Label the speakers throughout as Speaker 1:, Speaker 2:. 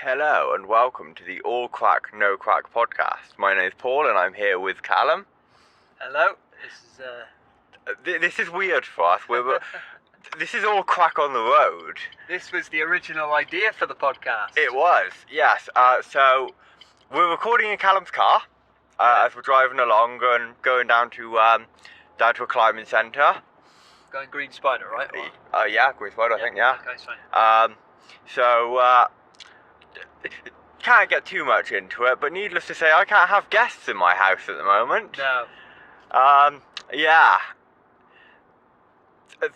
Speaker 1: Hello and welcome to the All Crack No Crack podcast. My name is Paul and I'm here with Callum.
Speaker 2: Hello.
Speaker 1: This is weird for us. This is All Crack on the road.
Speaker 2: This was the original idea for the podcast.
Speaker 1: It was, yes. So we're recording in Callum's car as we're driving along and going down to a climbing centre.
Speaker 2: Going Green Spider, right?
Speaker 1: Yeah, Green Spider, I think, yeah.
Speaker 2: Okay, it's fine.
Speaker 1: Can't get too much into it, but needless to say, I can't have guests in my house at the moment.
Speaker 2: No.
Speaker 1: Yeah.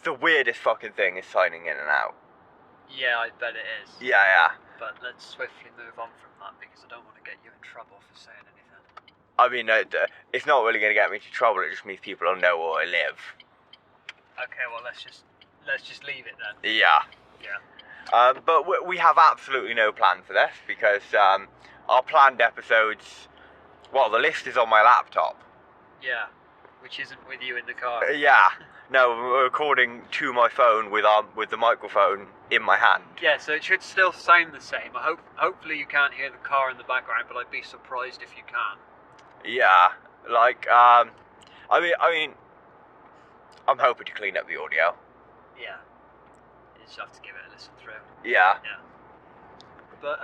Speaker 1: The weirdest fucking thing is signing in and out.
Speaker 2: Yeah, I bet it is.
Speaker 1: Yeah.
Speaker 2: But let's swiftly move on from that because I don't want to get you in trouble for saying anything.
Speaker 1: I mean, it's not really going to get me into trouble. It just means people don't know where I live.
Speaker 2: Okay, well let's just leave it then.
Speaker 1: Yeah. But we have absolutely no plan for this because our planned episodes, well, the list is on my laptop.
Speaker 2: Yeah, which isn't with you in the car.
Speaker 1: Yeah. No, we're recording to my phone with the microphone in my hand.
Speaker 2: Yeah, so it should still sound the same. Hopefully you can't hear the car in the background, but I'd be surprised if you can.
Speaker 1: Yeah, like I mean, I'm hoping to clean up the audio.
Speaker 2: Yeah. You just have to give it a listen through.
Speaker 1: Yeah.
Speaker 2: But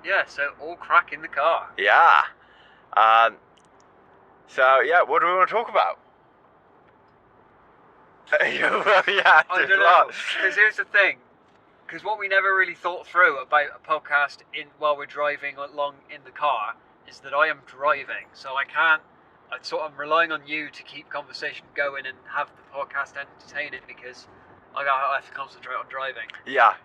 Speaker 2: yeah, so all crack in the car.
Speaker 1: Yeah. So yeah, what do we want to talk about? Yeah,
Speaker 2: I don't know. Because here's the thing. Because what we never really thought through about a podcast while we're driving along in the car is that I am driving, so I'm relying on you to keep conversation going and have the podcast entertaining because I have to concentrate on driving.
Speaker 1: Yeah.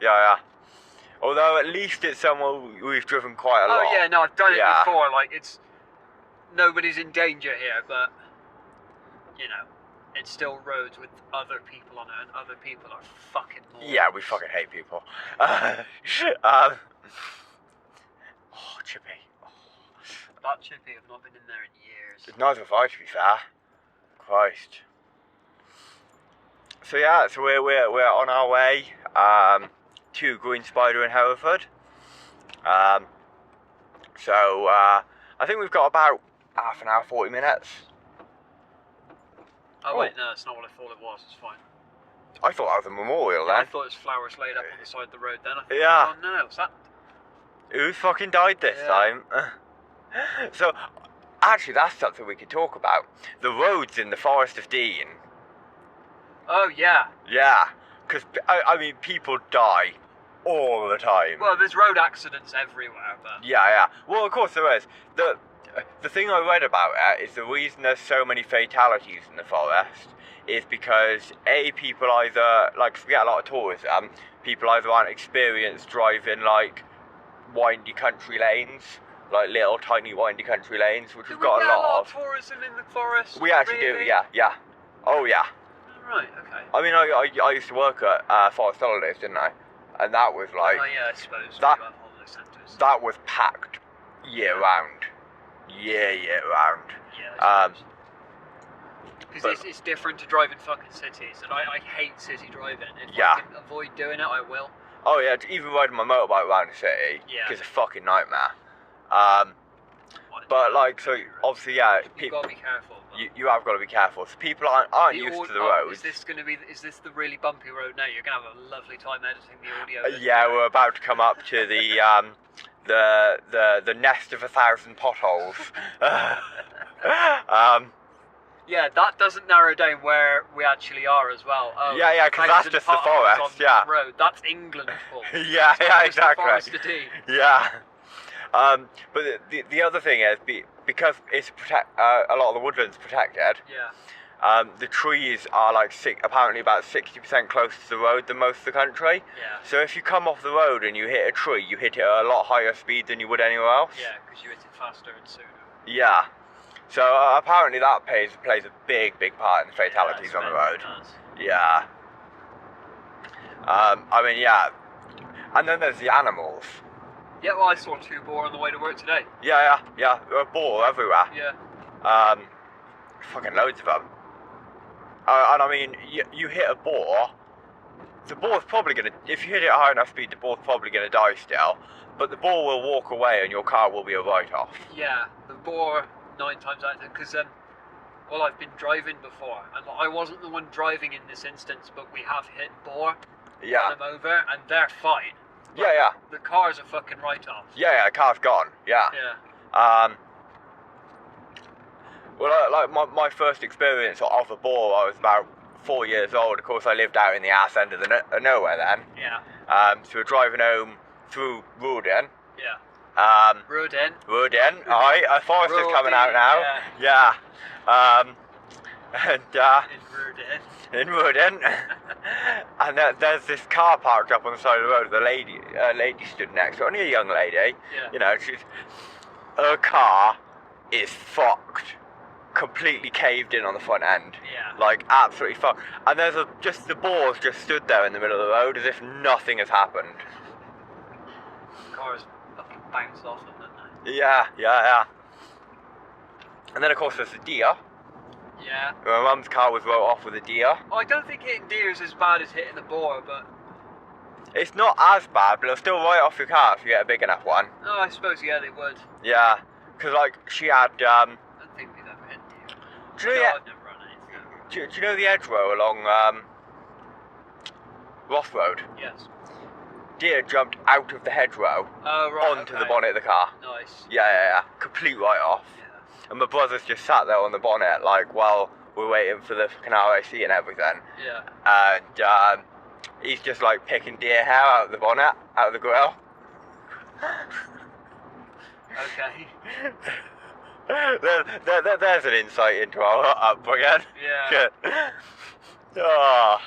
Speaker 1: Although at least it's somewhere we've driven quite a lot.
Speaker 2: Oh yeah, no, I've done it before. Like nobody's in danger here, but you know, it's still roads with other people on it, and other people are fucking morons.
Speaker 1: Yeah, we fucking hate people. Chippy.
Speaker 2: That Chippy, I've not been in there in years.
Speaker 1: Neither have I, to be fair. Christ. So yeah, we're on our way to Green Spider in Hereford. So I think we've got about half an hour, 40 minutes.
Speaker 2: Oh wait, no, that's not what I thought it was. It's fine.
Speaker 1: I thought that was a memorial then.
Speaker 2: I thought it was flowers laid up on the side of the road then. I thought,
Speaker 1: Yeah.
Speaker 2: Oh no, what's that?
Speaker 1: Who fucking died this time? So, actually, that's something we could talk about. The roads in the Forest of Dean.
Speaker 2: Oh yeah.
Speaker 1: Yeah, because, I mean, people die all the time.
Speaker 2: Well, there's road accidents everywhere, but...
Speaker 1: Yeah. Well, of course there is. The thing I read about it is the reason there's so many fatalities in the forest is because, people either, like, 'cause we get a lot of tourism, people either aren't experienced driving, like, windy country lanes, like little tiny windy country lanes, which we've got a lot of.
Speaker 2: tourism in the forest?
Speaker 1: We actually do, yeah. Oh, yeah.
Speaker 2: Right, okay.
Speaker 1: I mean, I used to work at Forest Holidays, didn't I? And that was like...
Speaker 2: Oh, yeah, I suppose.
Speaker 1: That-
Speaker 2: We have holiday centres.
Speaker 1: That was packed year round. Year round.
Speaker 2: Yeah, because it's different to driving fucking cities, and I hate city driving. If I can avoid doing it, I will.
Speaker 1: Oh yeah, even riding my motorbike around the city is a fucking nightmare. But like, so obviously,
Speaker 2: you've got to be careful.
Speaker 1: You have got to be careful. So people aren't used to the roads.
Speaker 2: Is this the really bumpy road now? You're gonna have a lovely time editing the audio.
Speaker 1: Yeah, we're about to come up to the nest of 1,000 potholes.
Speaker 2: Yeah, that doesn't narrow down where we actually are as well. Oh,
Speaker 1: yeah, because that's just the forest. Yeah,
Speaker 2: road. That's England, Paul.
Speaker 1: yeah, exactly.
Speaker 2: The Forest of Dean.
Speaker 1: Yeah. But the other thing is because it's a lot of the woodland's protected.
Speaker 2: Yeah.
Speaker 1: The trees are like apparently about 60% closer to the road than most of the country.
Speaker 2: Yeah.
Speaker 1: So if you come off the road and you hit a tree, you hit it at a lot higher speed than you would anywhere else.
Speaker 2: Yeah, because you hit it faster and sooner.
Speaker 1: Yeah. So apparently that plays a big part in the fatalities on the road. Yeah. I mean, yeah. And then there's the animals.
Speaker 2: Yeah, well, I saw 2 boar on the way to work today.
Speaker 1: Yeah. There are boar everywhere.
Speaker 2: Yeah.
Speaker 1: Fucking loads of them. And I mean, you hit a boar, the ball's probably gonna, if you hit it at high enough speed, the ball's probably gonna die still, but the ball will walk away and your car will be a write-off.
Speaker 2: Yeah, the bore 9 times out of 10, because well, I've been driving before, and I wasn't the one driving in this instance, but we have hit bore,
Speaker 1: Yeah.
Speaker 2: run them over, and they're fine.
Speaker 1: Yeah.
Speaker 2: The car's a fucking write-off.
Speaker 1: Yeah, the car's gone. Yeah.
Speaker 2: Yeah.
Speaker 1: Well, like my first experience of a bore, I was about 4 years old. Of course, I lived out in the ass end of nowhere then.
Speaker 2: Yeah.
Speaker 1: So we're driving home through Roden.
Speaker 2: Yeah. Roden.
Speaker 1: Aye, a forest is coming out now. Yeah. And
Speaker 2: In Roden.
Speaker 1: in Roden, and there's this car parked up on the side of the road. The lady stood next to it, only a young lady.
Speaker 2: Yeah.
Speaker 1: You know, her car is fucked, completely caved in on the front end.
Speaker 2: Yeah.
Speaker 1: Like absolutely fucked. And there's just the boars just stood there in the middle of the road as if nothing has happened.
Speaker 2: Cars fucking bounce off them, don't they?
Speaker 1: Yeah. And then of course there's the deer.
Speaker 2: Yeah.
Speaker 1: My mum's car was wrote off with a deer.
Speaker 2: Oh, I don't think hitting deer is as bad as hitting the boar, but
Speaker 1: It's not as bad, but it'll still write off your car if you get a big enough one.
Speaker 2: no, I suppose they would.
Speaker 1: Yeah, because like she had,
Speaker 2: I don't think we've ever hit deer.
Speaker 1: do you know,
Speaker 2: No, I've never run anything.
Speaker 1: do you know the hedgerow along Ross Road?
Speaker 2: Yes.
Speaker 1: Deer jumped out of the hedgerow
Speaker 2: Oh, right.
Speaker 1: onto
Speaker 2: okay.
Speaker 1: the bonnet of the car.
Speaker 2: Nice.
Speaker 1: Yeah. Complete write off.
Speaker 2: Yeah.
Speaker 1: And my brother's just sat there on the bonnet, like, while we're waiting for the fucking RAC and everything.
Speaker 2: Yeah.
Speaker 1: And he's just like picking deer hair out of the bonnet, out of the grill.
Speaker 2: Okay.
Speaker 1: There's an insight into our upbringing.
Speaker 2: Yeah.
Speaker 1: Oh.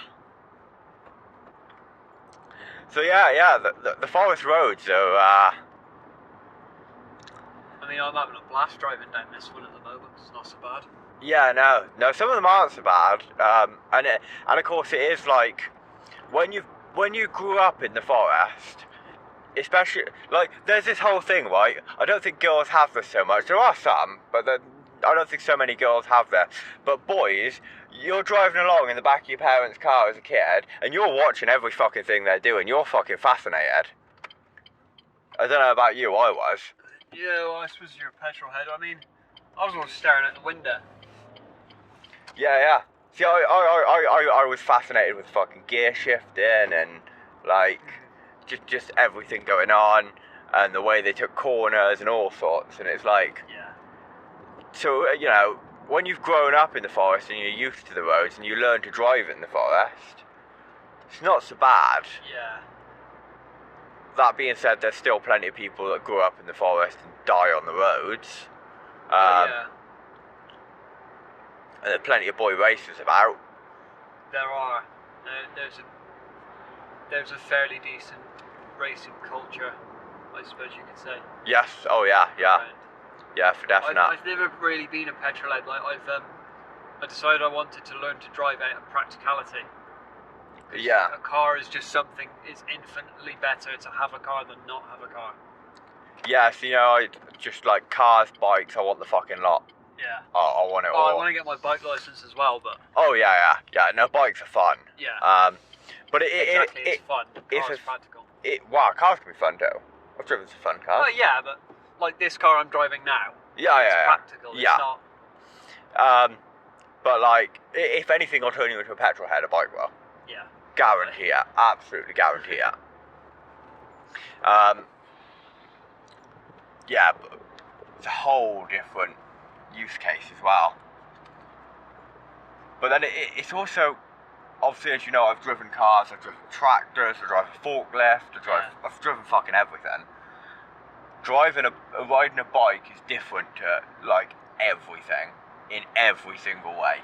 Speaker 1: So yeah, the forest roads are.
Speaker 2: I mean, I'm having a blast driving down this one at the moment. It's not so bad.
Speaker 1: Yeah, no, some of them aren't so bad. And of course it is like when you grew up in the forest, especially like there's this whole thing, right? I don't think girls have this so much. There are some, but I don't think so many girls have that. But boys, you're driving along in the back of your parents' car as a kid, and you're watching every fucking thing they're doing. You're fucking fascinated. I don't know about you, I was.
Speaker 2: Yeah, well, I suppose you're a petrol head. I mean, I was always staring at the window.
Speaker 1: Yeah. See, I was fascinated with fucking gear shifting and like just everything going on and the way they took corners and all sorts. And it's like,
Speaker 2: Yeah.
Speaker 1: so you know, when you've grown up in the forest and you're used to the roads and you learn to drive in the forest, it's not so bad.
Speaker 2: Yeah.
Speaker 1: That being said, there's still plenty of people that grew up in the forest and die on the roads.
Speaker 2: Yeah.
Speaker 1: And there are plenty of boy racers about.
Speaker 2: There are. There's a fairly decent racing culture, I suppose you could say.
Speaker 1: Yes, oh yeah.
Speaker 2: around.
Speaker 1: Yeah, for definite.
Speaker 2: I've never really been a petrol head. Like I decided I wanted to learn to drive out of practicality. 'Cause
Speaker 1: Yeah.
Speaker 2: a car is just something. It's infinitely better to have a car than not have a car.
Speaker 1: Yes, you know, I just like cars, bikes, I want the fucking lot.
Speaker 2: Yeah.
Speaker 1: I want it
Speaker 2: Oh, I
Speaker 1: all.
Speaker 2: want to get my bike license as well, but
Speaker 1: Oh yeah. No, bikes are fun.
Speaker 2: yeah.
Speaker 1: But
Speaker 2: Exactly, it's fun. The
Speaker 1: it's
Speaker 2: car's
Speaker 1: a-
Speaker 2: practical.
Speaker 1: wow, cars can be fun too. I've driven some fun cars.
Speaker 2: Oh yeah, but like this car I'm driving now,
Speaker 1: Yeah,
Speaker 2: it's
Speaker 1: yeah.
Speaker 2: practical.
Speaker 1: Yeah.
Speaker 2: It's not.
Speaker 1: But like, if anything, I'll turn you into a petrol head, a bike will.
Speaker 2: Yeah.
Speaker 1: Guarantee it. Absolutely guarantee it. Yeah, but it's a whole different use case as well. But then it's also, obviously, as you know, I've driven cars, I've driven tractors, I drive a forklift, I've driven fucking everything. Riding a bike is different to, like, everything, in every single way.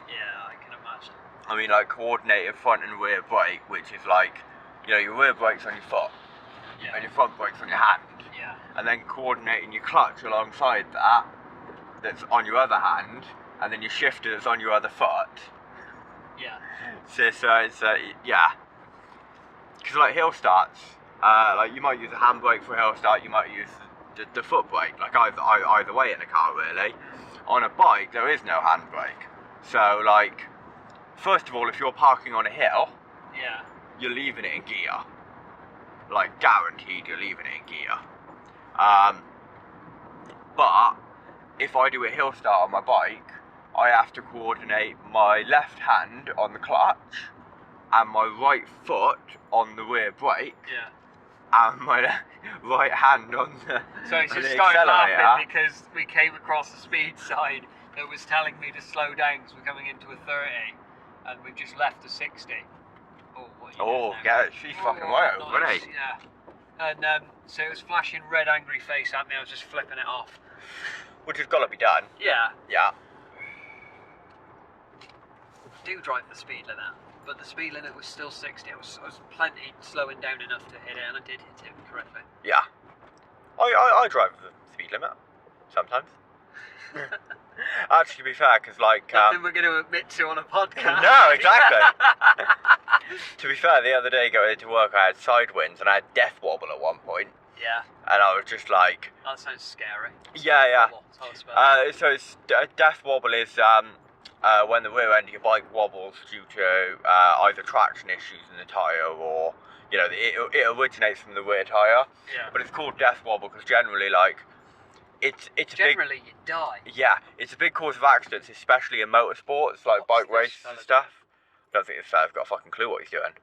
Speaker 2: Yeah, I can imagine.
Speaker 1: I mean, like, coordinated front and rear brake, which is like, you know, your rear brake's on your foot, and
Speaker 2: Yeah.
Speaker 1: your front brake's on your hand.
Speaker 2: Yeah.
Speaker 1: And then coordinating your clutch alongside that's on your other hand, and then your shifter that's on your other foot.
Speaker 2: Yeah.
Speaker 1: Yeah. Because like hill starts, like you might use a handbrake for a hill start, you might use the foot brake, like either way in a car really. On a bike, there is no handbrake. So like, first of all, if you're parking on a hill,
Speaker 2: Yeah.
Speaker 1: you're leaving it in gear. Like, guaranteed you're leaving it in gear. But if I do a hill start on my bike, I have to coordinate my left hand on the clutch and my right foot on the rear brake.
Speaker 2: Yeah.
Speaker 1: And my right hand on the
Speaker 2: So I
Speaker 1: on
Speaker 2: just
Speaker 1: the
Speaker 2: started laughing
Speaker 1: accelerator.
Speaker 2: because we came across the speed sign that was telling me to slow down because we're coming into a 30 and we've just left a 60. Oh, what are you
Speaker 1: Oh,
Speaker 2: doing now?
Speaker 1: get it. She's fucking right over,
Speaker 2: nice,
Speaker 1: isn't he?
Speaker 2: Yeah. And so it was flashing red angry face at me, I was just flipping it off.
Speaker 1: Which has got to be done.
Speaker 2: Yeah.
Speaker 1: Yeah.
Speaker 2: Do drive the speed limit, but the speed limit was still 60. I was plenty slowing down enough to hit it, and I did hit it correctly.
Speaker 1: Yeah. I drive the speed limit. Sometimes. Actually, to be fair, because like...
Speaker 2: Nothing we're going to admit to on a podcast.
Speaker 1: No, exactly. To be fair, the other day going to work, I had side winds and I had death wobble at one point.
Speaker 2: Yeah.
Speaker 1: And I was just like...
Speaker 2: That sounds scary.
Speaker 1: Yeah.
Speaker 2: Tell us about it.
Speaker 1: So it's death wobble is when the rear end of your bike wobbles due to either traction issues in the tyre or, you know, it originates from the rear tyre.
Speaker 2: Yeah.
Speaker 1: But it's called death wobble because generally, like, it's a
Speaker 2: Generally, you die.
Speaker 1: it's a big cause of accidents, especially in motorsports, like
Speaker 2: What's
Speaker 1: bike
Speaker 2: this
Speaker 1: races
Speaker 2: fella
Speaker 1: and stuff. I don't think this fella's got a fucking clue what he's doing.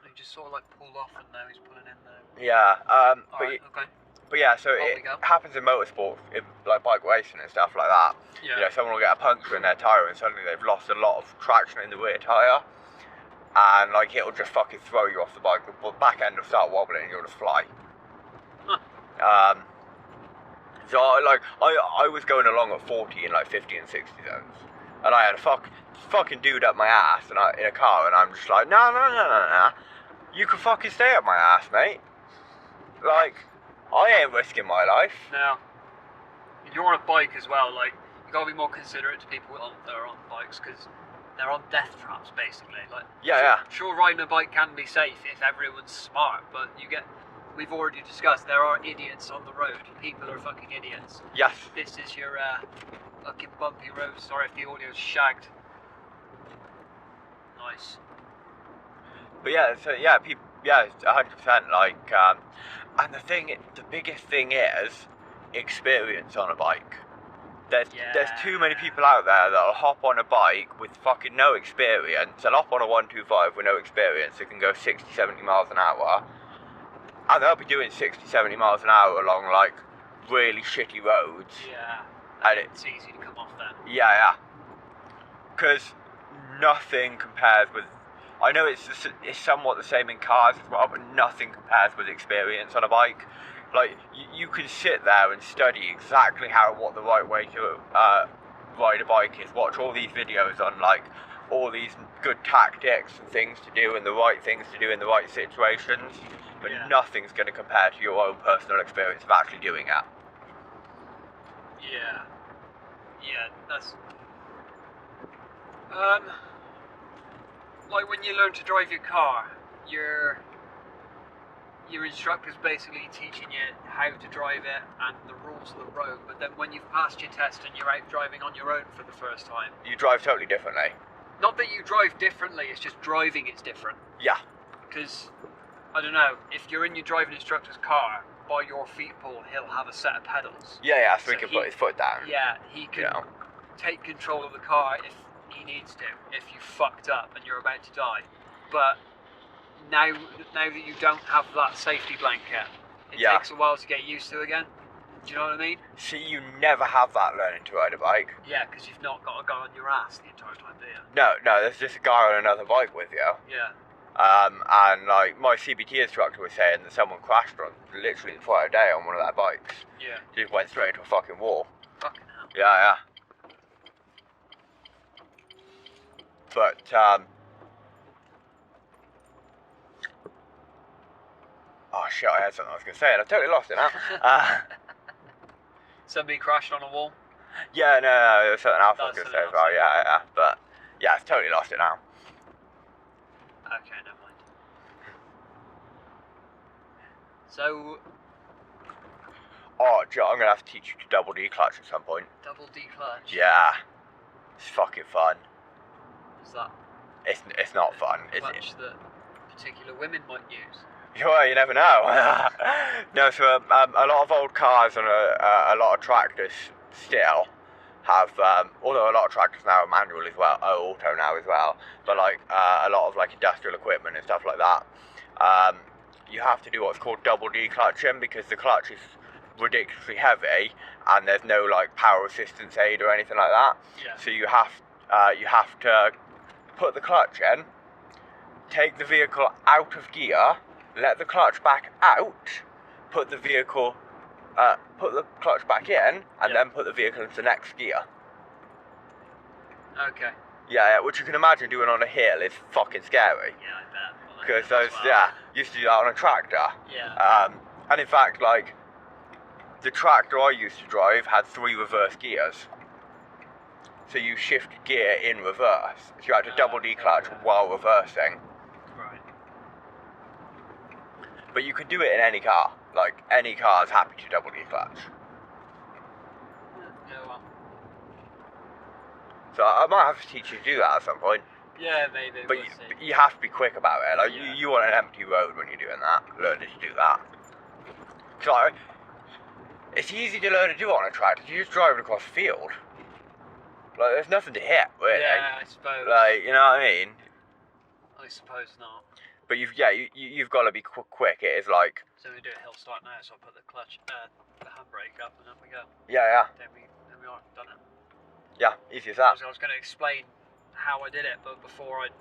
Speaker 2: He just sort of like pulled off and now he's pulling in there.
Speaker 1: Yeah,
Speaker 2: Alright, okay.
Speaker 1: but yeah, so
Speaker 2: On
Speaker 1: it
Speaker 2: we go.
Speaker 1: happens in motorsport, in, like bike racing and stuff like that.
Speaker 2: Yeah.
Speaker 1: You know, someone will get a puncture in their tyre and suddenly they've lost a lot of traction in the rear tyre. And like it'll just fucking throw you off the bike, the back end will start wobbling and you'll just fly.
Speaker 2: Huh.
Speaker 1: So I was going along at 40 in like 50 and 60 zones. And I had a fucking dude up my ass in a car and I'm just like, no. You can fucking stay up my ass, mate. Like, I ain't risking my life.
Speaker 2: Now, you're on a bike as well. Like, you gotta be more considerate to people that are on bikes because they're on death traps, basically. Like,
Speaker 1: Yeah.
Speaker 2: Sure, riding a bike can be safe if everyone's smart, but we've already discussed there are idiots on the road. People are fucking idiots.
Speaker 1: Yes.
Speaker 2: This is your fucking bumpy road. Sorry if the audio's shagged. Nice.
Speaker 1: But yeah, so yeah, people, yeah, 100%. Like, and the biggest thing is experience on a bike. There's too many people out there that'll hop on a bike with fucking no experience. They'll hop on a 125 with no experience. They can go 60, 70 miles an hour, and they'll be doing 60, 70 miles an hour along like really shitty roads.
Speaker 2: Yeah.
Speaker 1: And
Speaker 2: It's easy to come off then.
Speaker 1: Yeah. Because nothing compares with. I know it's somewhat the same in cars as well, but nothing compares with experience on a bike. Like, you can sit there and study exactly what the right way to ride a bike is. Watch all these videos on, like, all these good tactics and things to do and the right things to do in the right situations. But nothing's going to compare to your own personal experience of actually doing it.
Speaker 2: Yeah. Yeah, that's... like when you learn to drive your car, your instructor's basically teaching you how to drive it and the rules of the road, but then when you've passed your test and you're out driving on your own for the first time...
Speaker 1: You drive totally differently.
Speaker 2: Not that you drive differently, it's just driving is different.
Speaker 1: Yeah.
Speaker 2: Because, I don't know, if you're in your driving instructor's car, by your feet pull, he'll have a set of pedals.
Speaker 1: Yeah, so he can put his foot down.
Speaker 2: Yeah, he can take control of the car if he needs to, if you fucked up and you're about to die. But now that you don't have that safety blanket, it takes a while to get used to again. Do you know what I mean?
Speaker 1: See, you never have that learning to ride a bike.
Speaker 2: Yeah, because you've not got a guy on your ass the entire time, do you?
Speaker 1: No, there's just a guy on another bike with you.
Speaker 2: Yeah.
Speaker 1: And like my CBT instructor was saying that someone crashed on literally the Friday day on one of their bikes.
Speaker 2: Yeah.
Speaker 1: Just went straight into a fucking wall.
Speaker 2: Fucking hell.
Speaker 1: Yeah. But oh shit, I had something I was gonna say and I totally lost it now.
Speaker 2: Somebody crashed on a wall?
Speaker 1: Yeah, no, there's something else I was
Speaker 2: That's
Speaker 1: gonna say as
Speaker 2: something
Speaker 1: well.
Speaker 2: else.
Speaker 1: Yeah, but yeah, I've totally lost it now.
Speaker 2: Okay, never mind. So,
Speaker 1: Oh, Joe, I'm gonna have to teach you to double D-clutch at some point.
Speaker 2: double D-clutch?
Speaker 1: Yeah, it's fucking fun.
Speaker 2: Is that
Speaker 1: It's not fun, is it?
Speaker 2: clutch that particular women might use.
Speaker 1: Well, you never know. No, so a lot of old cars and a lot of tractors still have, although a lot of tractors now are manual as well, are auto now as well, but like a lot of like industrial equipment and stuff like that, you have to do what's called double declutching because the clutch is ridiculously heavy and there's no like power assistance aid or anything like that.
Speaker 2: Yeah.
Speaker 1: So you have to put the clutch in, take the vehicle out of gear, let the clutch back out, put the clutch back in, and then put the vehicle into the next gear.
Speaker 2: Okay.
Speaker 1: Yeah, which you can imagine doing on a hill is fucking scary.
Speaker 2: Yeah, I bet.
Speaker 1: Because used to do that on a tractor.
Speaker 2: Yeah.
Speaker 1: And in fact, like, the tractor I used to drive had 3 reverse gears. So you shift gear in reverse. So you had to double declutch while reversing.
Speaker 2: Right.
Speaker 1: But you can do it in any car. Like, any car is happy to double declutch.
Speaker 2: Yeah, well.
Speaker 1: So I might have to teach you to do that at some point.
Speaker 2: Yeah, maybe.
Speaker 1: But
Speaker 2: we'll see.
Speaker 1: you have to be quick about it. Like,
Speaker 2: Yeah.
Speaker 1: you want an empty road when you're doing that. Learn to do that. So, it's easy to learn to do on a tractor. You just drive it across the field. Like, there's nothing to hit, really.
Speaker 2: Yeah, I suppose.
Speaker 1: Like, you know what I mean?
Speaker 2: I suppose not.
Speaker 1: But you've got to be quick. It is like,
Speaker 2: So we do a hill start now, so I'll put the clutch, the handbrake up, and then we go.
Speaker 1: yeah,
Speaker 2: Then we are done it.
Speaker 1: easy as that.
Speaker 2: I was going to explain how I did it, but before I'd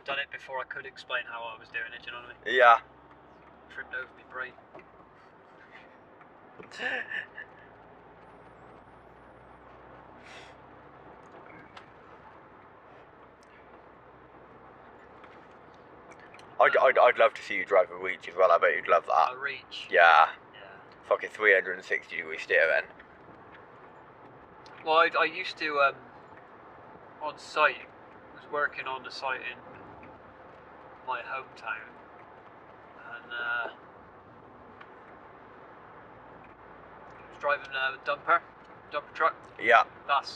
Speaker 2: done it before I could explain how I was doing it. Do you know what I mean?
Speaker 1: Yeah.
Speaker 2: Tripped over my brain.
Speaker 1: I'd love to see you drive a Reach as well. I bet you'd love that.
Speaker 2: A Reach.
Speaker 1: Yeah.
Speaker 2: Yeah.
Speaker 1: Fucking 360-degree steering.
Speaker 2: Well, I used to on site. Was working on the site in my hometown, and was driving a dumper truck.
Speaker 1: Yeah.
Speaker 2: That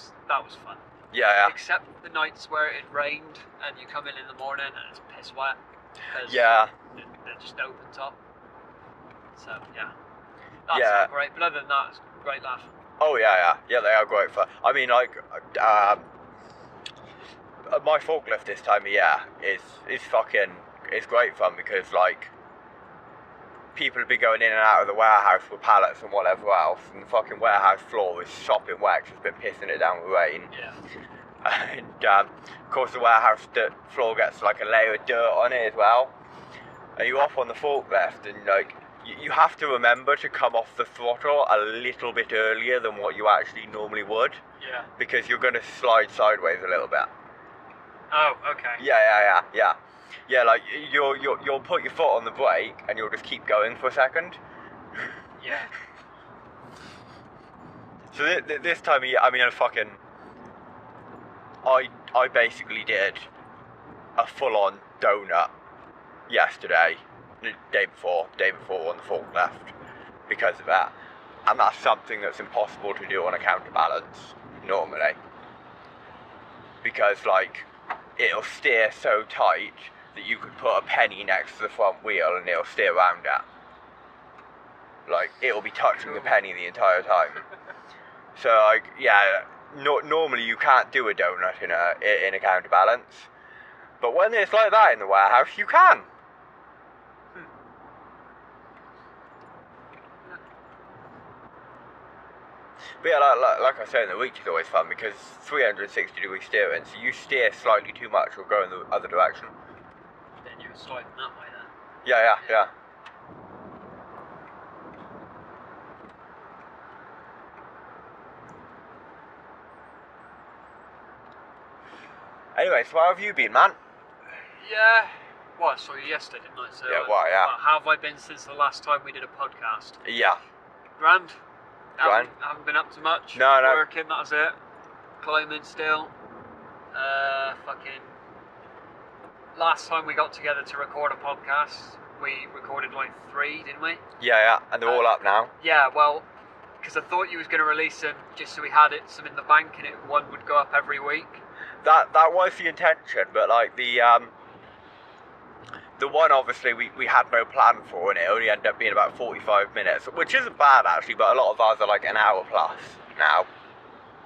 Speaker 2: was fun.
Speaker 1: Yeah.
Speaker 2: Except the nights where it rained and you come in the morning and it's piss wet. Because
Speaker 1: Yeah.
Speaker 2: they're just open top. So yeah, that's
Speaker 1: Yeah.
Speaker 2: not great. But other than that, it's a great laugh.
Speaker 1: Oh yeah, they are great fun. I mean, like, my forklift this time of year is great fun because like people will be going in and out of the warehouse with pallets and whatever else, and the fucking warehouse floor is sopping wet 'cause it's been pissing it down with rain.
Speaker 2: Yeah.
Speaker 1: And of course the warehouse floor gets like a layer of dirt on it as well. And you're off on the forklift and like you have to remember to come off the throttle a little bit earlier than what you actually normally would.
Speaker 2: Yeah.
Speaker 1: Because you're going to slide sideways a little bit.
Speaker 2: Oh, okay.
Speaker 1: Yeah. Yeah, like you'll put your foot on the brake and you'll just keep going for a second.
Speaker 2: Yeah.
Speaker 1: So this time of year, I mean, I basically did a full-on donut yesterday, the day before on the forklift because of that. And that's something that's impossible to do on a counterbalance normally. Because like, it'll steer so tight that you could put a penny next to the front wheel and it'll steer around it. Like, it'll be touching the penny the entire time. So like, yeah, normally you can't do a donut in a counterbalance. But when it's like that in the warehouse, you can. But yeah, like I said, the Reach is always fun because 360-degree steering, so you steer slightly too much or go in the other direction.
Speaker 2: Then you're sliding that way then.
Speaker 1: Yeah. Anyway, so how have you been, man?
Speaker 2: Yeah. Well, I saw you yesterday, didn't I? So,
Speaker 1: Yeah, well, yeah.
Speaker 2: How have I been since the last time we did a podcast?
Speaker 1: Yeah.
Speaker 2: Grand.
Speaker 1: Grand.
Speaker 2: Haven't been up to much.
Speaker 1: No.
Speaker 2: Working, that was it. Climbing still. Fucking. Last time we got together to record a podcast, we recorded like 3, didn't we?
Speaker 1: Yeah, and they're all up now.
Speaker 2: Yeah, well, because I thought you was going to release them just so we had some in the bank and one would go up every week.
Speaker 1: That was the intention, but like the the one obviously we had no plan for, and it only ended up being about 45 minutes, which isn't bad actually, but a lot of ours are like an hour plus now.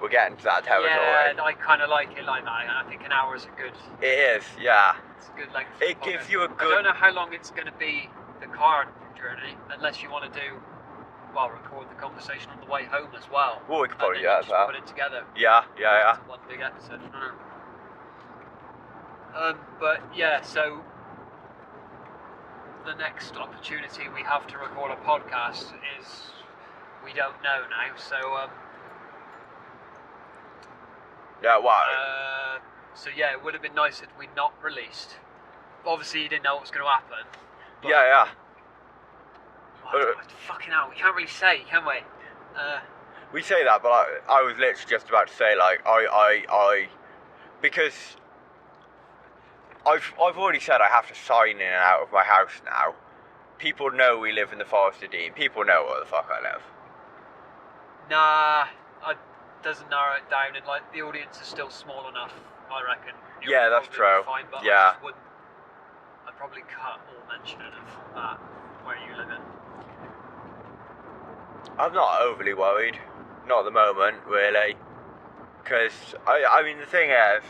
Speaker 1: We're getting to that territory.
Speaker 2: Yeah, and I kind of like it like that. I think an hour is a good.
Speaker 1: It is, yeah.
Speaker 2: It's a good length.
Speaker 1: It gives you a
Speaker 2: I
Speaker 1: good.
Speaker 2: don't know how long it's going to be the car journey, unless you want to do, well, record the conversation on the way home as well.
Speaker 1: Well, we could probably
Speaker 2: and
Speaker 1: do
Speaker 2: then
Speaker 1: that as well.
Speaker 2: put it together.
Speaker 1: Yeah.
Speaker 2: Into one big episode. But yeah, so the next opportunity we have to record a podcast is we don't know now. So
Speaker 1: Yeah, wow.
Speaker 2: so yeah, it would have been nice if we'd not released. Obviously, you didn't know what was going to happen. But,
Speaker 1: yeah.
Speaker 2: fucking hell, we can't really say, can we?
Speaker 1: We say that, but I was literally just about to say, like, because I've already said I have to sign in and out of my house now. People know we live in the Forest of Dean. People know where the fuck I live.
Speaker 2: Nah, it doesn't narrow it down, and like the audience is still small enough, I reckon. It
Speaker 1: Yeah,
Speaker 2: would
Speaker 1: that's
Speaker 2: probably
Speaker 1: true.
Speaker 2: be fine, but
Speaker 1: Yeah.
Speaker 2: I'd probably cut all mention of that, where you live in.
Speaker 1: I'm not overly worried. Not at the moment, really. Because, I mean, the thing is,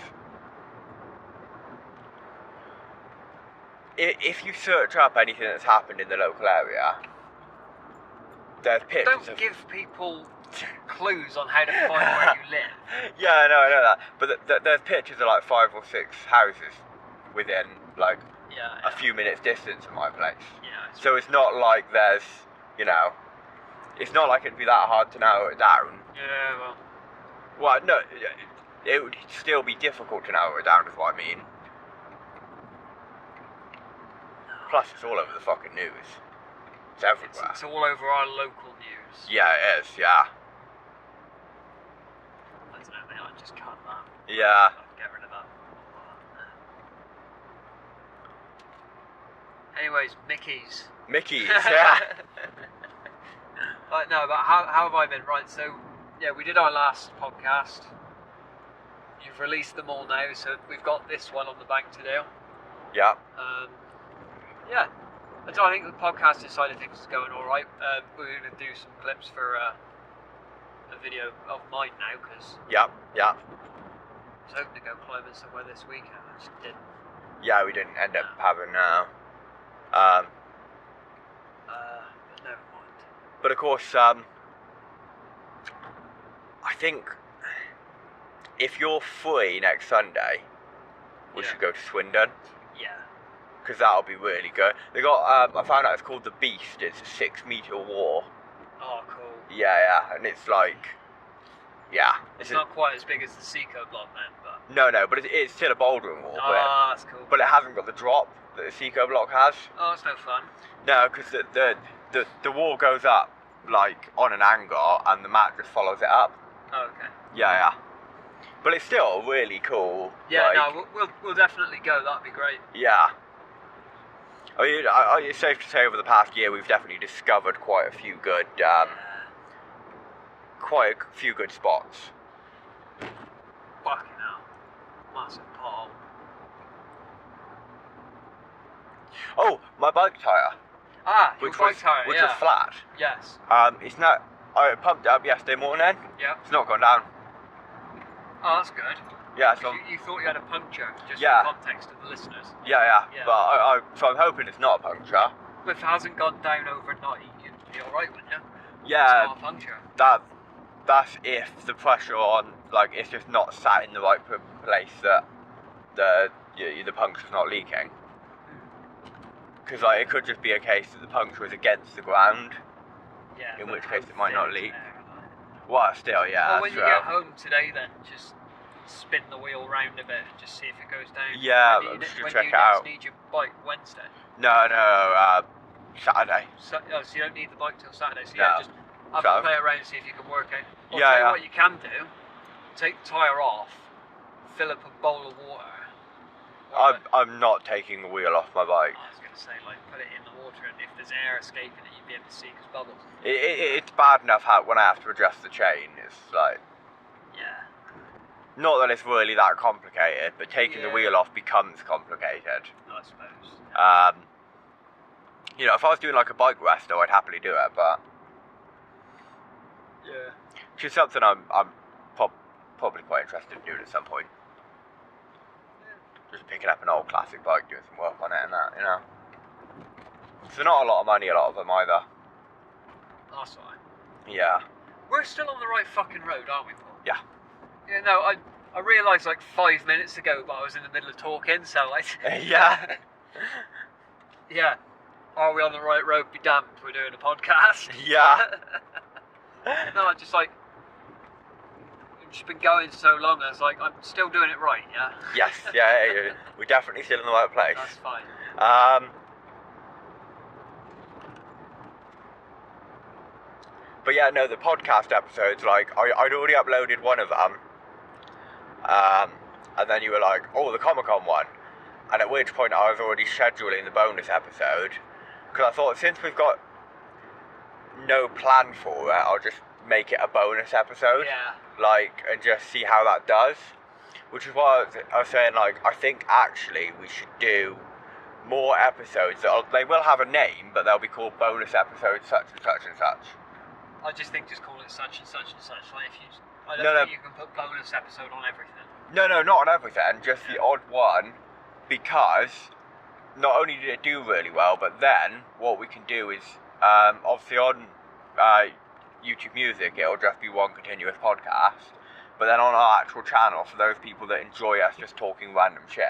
Speaker 1: if you search up anything that's happened in the local area, there's pictures
Speaker 2: Don't give people clues on how to find where you live.
Speaker 1: Yeah, I know that. But there's pictures of like 5 or 6 houses within like a few minutes distance of my place.
Speaker 2: Yeah.
Speaker 1: So it's not like there's, it's not like it'd be that hard to narrow it down.
Speaker 2: Yeah, well.
Speaker 1: Well, no, it would still be difficult to narrow it down, is what I mean. Plus, it's all over the fucking news. It's everywhere.
Speaker 2: It's all over our local news.
Speaker 1: Yeah, it is, yeah.
Speaker 2: I don't know, mate, I'd just cut that.
Speaker 1: Yeah.
Speaker 2: I'd get rid of that. Anyways, Mickey's.
Speaker 1: Mickey's, yeah.
Speaker 2: No, but how have I been? Right, so, yeah, we did our last podcast. You've released them all now, so we've got this one on the bank to do.
Speaker 1: Yeah.
Speaker 2: Yeah, I think the podcasting side of things is going all right. We're going to do some clips for a video of mine now, because
Speaker 1: Yeah.
Speaker 2: I was hoping to go climbing somewhere this weekend. I just didn't.
Speaker 1: Yeah, we didn't end up having
Speaker 2: But never mind.
Speaker 1: but of course, I think if you're free next Sunday, we should go to Swindon.
Speaker 2: Yeah.
Speaker 1: Because that'll be really good. They got, I found out it's called The Beast. It's a 6-meter wall.
Speaker 2: Oh, cool.
Speaker 1: Yeah, and it's like,
Speaker 2: It's not quite as big as the Seco block then, but...
Speaker 1: No, but it's still a bouldering wall.
Speaker 2: Oh, that's cool.
Speaker 1: But it hasn't got the drop that the Seco block has.
Speaker 2: Oh, it's no fun.
Speaker 1: No, because the wall goes up, like, on an angle, and the mat just follows it up.
Speaker 2: Oh, okay.
Speaker 1: Yeah. But it's still really cool.
Speaker 2: Yeah,
Speaker 1: like,
Speaker 2: no, we'll definitely go. That'd be great.
Speaker 1: Yeah. I mean, it's safe to say over the past year we've definitely discovered quite a few good spots.
Speaker 2: Fucking hell. Massive pothole.
Speaker 1: Oh, my bike tyre.
Speaker 2: Your bike tyre,
Speaker 1: which was flat.
Speaker 2: Yes.
Speaker 1: It's not. I pumped it up yesterday morning.
Speaker 2: Yeah.
Speaker 1: It's not gone down.
Speaker 2: Oh, that's good.
Speaker 1: Yeah, so
Speaker 2: You thought you had a puncture, just
Speaker 1: Yeah.
Speaker 2: for context of the listeners.
Speaker 1: yeah.
Speaker 2: Yeah.
Speaker 1: But so I'm hoping it's not a puncture.
Speaker 2: If it hasn't gone down overnight, you'd be alright, wouldn't you?
Speaker 1: Yeah,
Speaker 2: It's not a puncture.
Speaker 1: that's if the pressure on, like, it's just not sat in the right place that the puncture's not leaking. Because like it could just be a case that the puncture is against the ground.
Speaker 2: Yeah.
Speaker 1: In
Speaker 2: but
Speaker 1: which
Speaker 2: how
Speaker 1: case it might not
Speaker 2: thin is
Speaker 1: leak.
Speaker 2: there?
Speaker 1: Well, still, yeah.
Speaker 2: Well, when
Speaker 1: that's
Speaker 2: you get
Speaker 1: true.
Speaker 2: home today, then just spin the wheel round a bit and just see if it goes down.
Speaker 1: Yeah,
Speaker 2: Maybe
Speaker 1: I'm just gonna
Speaker 2: when
Speaker 1: check
Speaker 2: you
Speaker 1: it out.
Speaker 2: next need your bike Wednesday.
Speaker 1: No, Saturday.
Speaker 2: So you don't need the bike till Saturday. So
Speaker 1: No.
Speaker 2: yeah, just have
Speaker 1: So-
Speaker 2: to play around and see if you can work out. Or
Speaker 1: Yeah,
Speaker 2: tell you
Speaker 1: yeah.
Speaker 2: what you can do: take the tyre off, fill up a bowl of water. or
Speaker 1: I'm not taking the wheel off my bike.
Speaker 2: I was going to say, like, put it in the water, and if there's air escaping it, you'd be able to see because bubbles.
Speaker 1: It's bad enough when I have to adjust the chain. It's like,
Speaker 2: Yeah.
Speaker 1: not that it's really that complicated, but taking the
Speaker 2: Yeah.
Speaker 1: wheel off becomes complicated.
Speaker 2: I suppose.
Speaker 1: You know, if I was doing like a bike resto, I'd happily do it, but
Speaker 2: Yeah.
Speaker 1: it's just something I'm probably quite interested in doing at some point. Just picking up an old classic bike, doing some work on it and that, you know. So not a lot of money, a lot of them either.
Speaker 2: That's alright.
Speaker 1: Yeah.
Speaker 2: We're still on the right fucking road, aren't we, Paul?
Speaker 1: Yeah.
Speaker 2: Yeah, no, I realised like 5 minutes ago, but I was in the middle of talking, so like...
Speaker 1: Yeah.
Speaker 2: Yeah. Are we on the right road? Be damned, we're doing a podcast.
Speaker 1: Yeah.
Speaker 2: No, I just like... I've just been going so long, I was like, I'm still doing it right, yeah?
Speaker 1: Yes, yeah, we're definitely still in the right place.
Speaker 2: That's fine.
Speaker 1: But yeah, no, the podcast episodes, like, I'd already uploaded one of them. And then you were like, oh, the Comic-Con one. And at which point I was already scheduling the bonus episode. Because I thought, since we've got no plan for it, I'll just make it a bonus episode.
Speaker 2: Yeah.
Speaker 1: Like, and just see how that does. Which is why I was saying, like, I think actually we should do more episodes. They will have a name, but they'll be called bonus episodes such and such and such.
Speaker 2: I just think just call it such and such and such. Like if you, I don't
Speaker 1: No,
Speaker 2: think you can put bonus episode on everything.
Speaker 1: No, not on everything, just the odd one, because not only did it do really well, but then what we can do is, obviously on YouTube Music, it'll just be one continuous podcast, but then on our actual channel, for those people that enjoy us just talking random shit,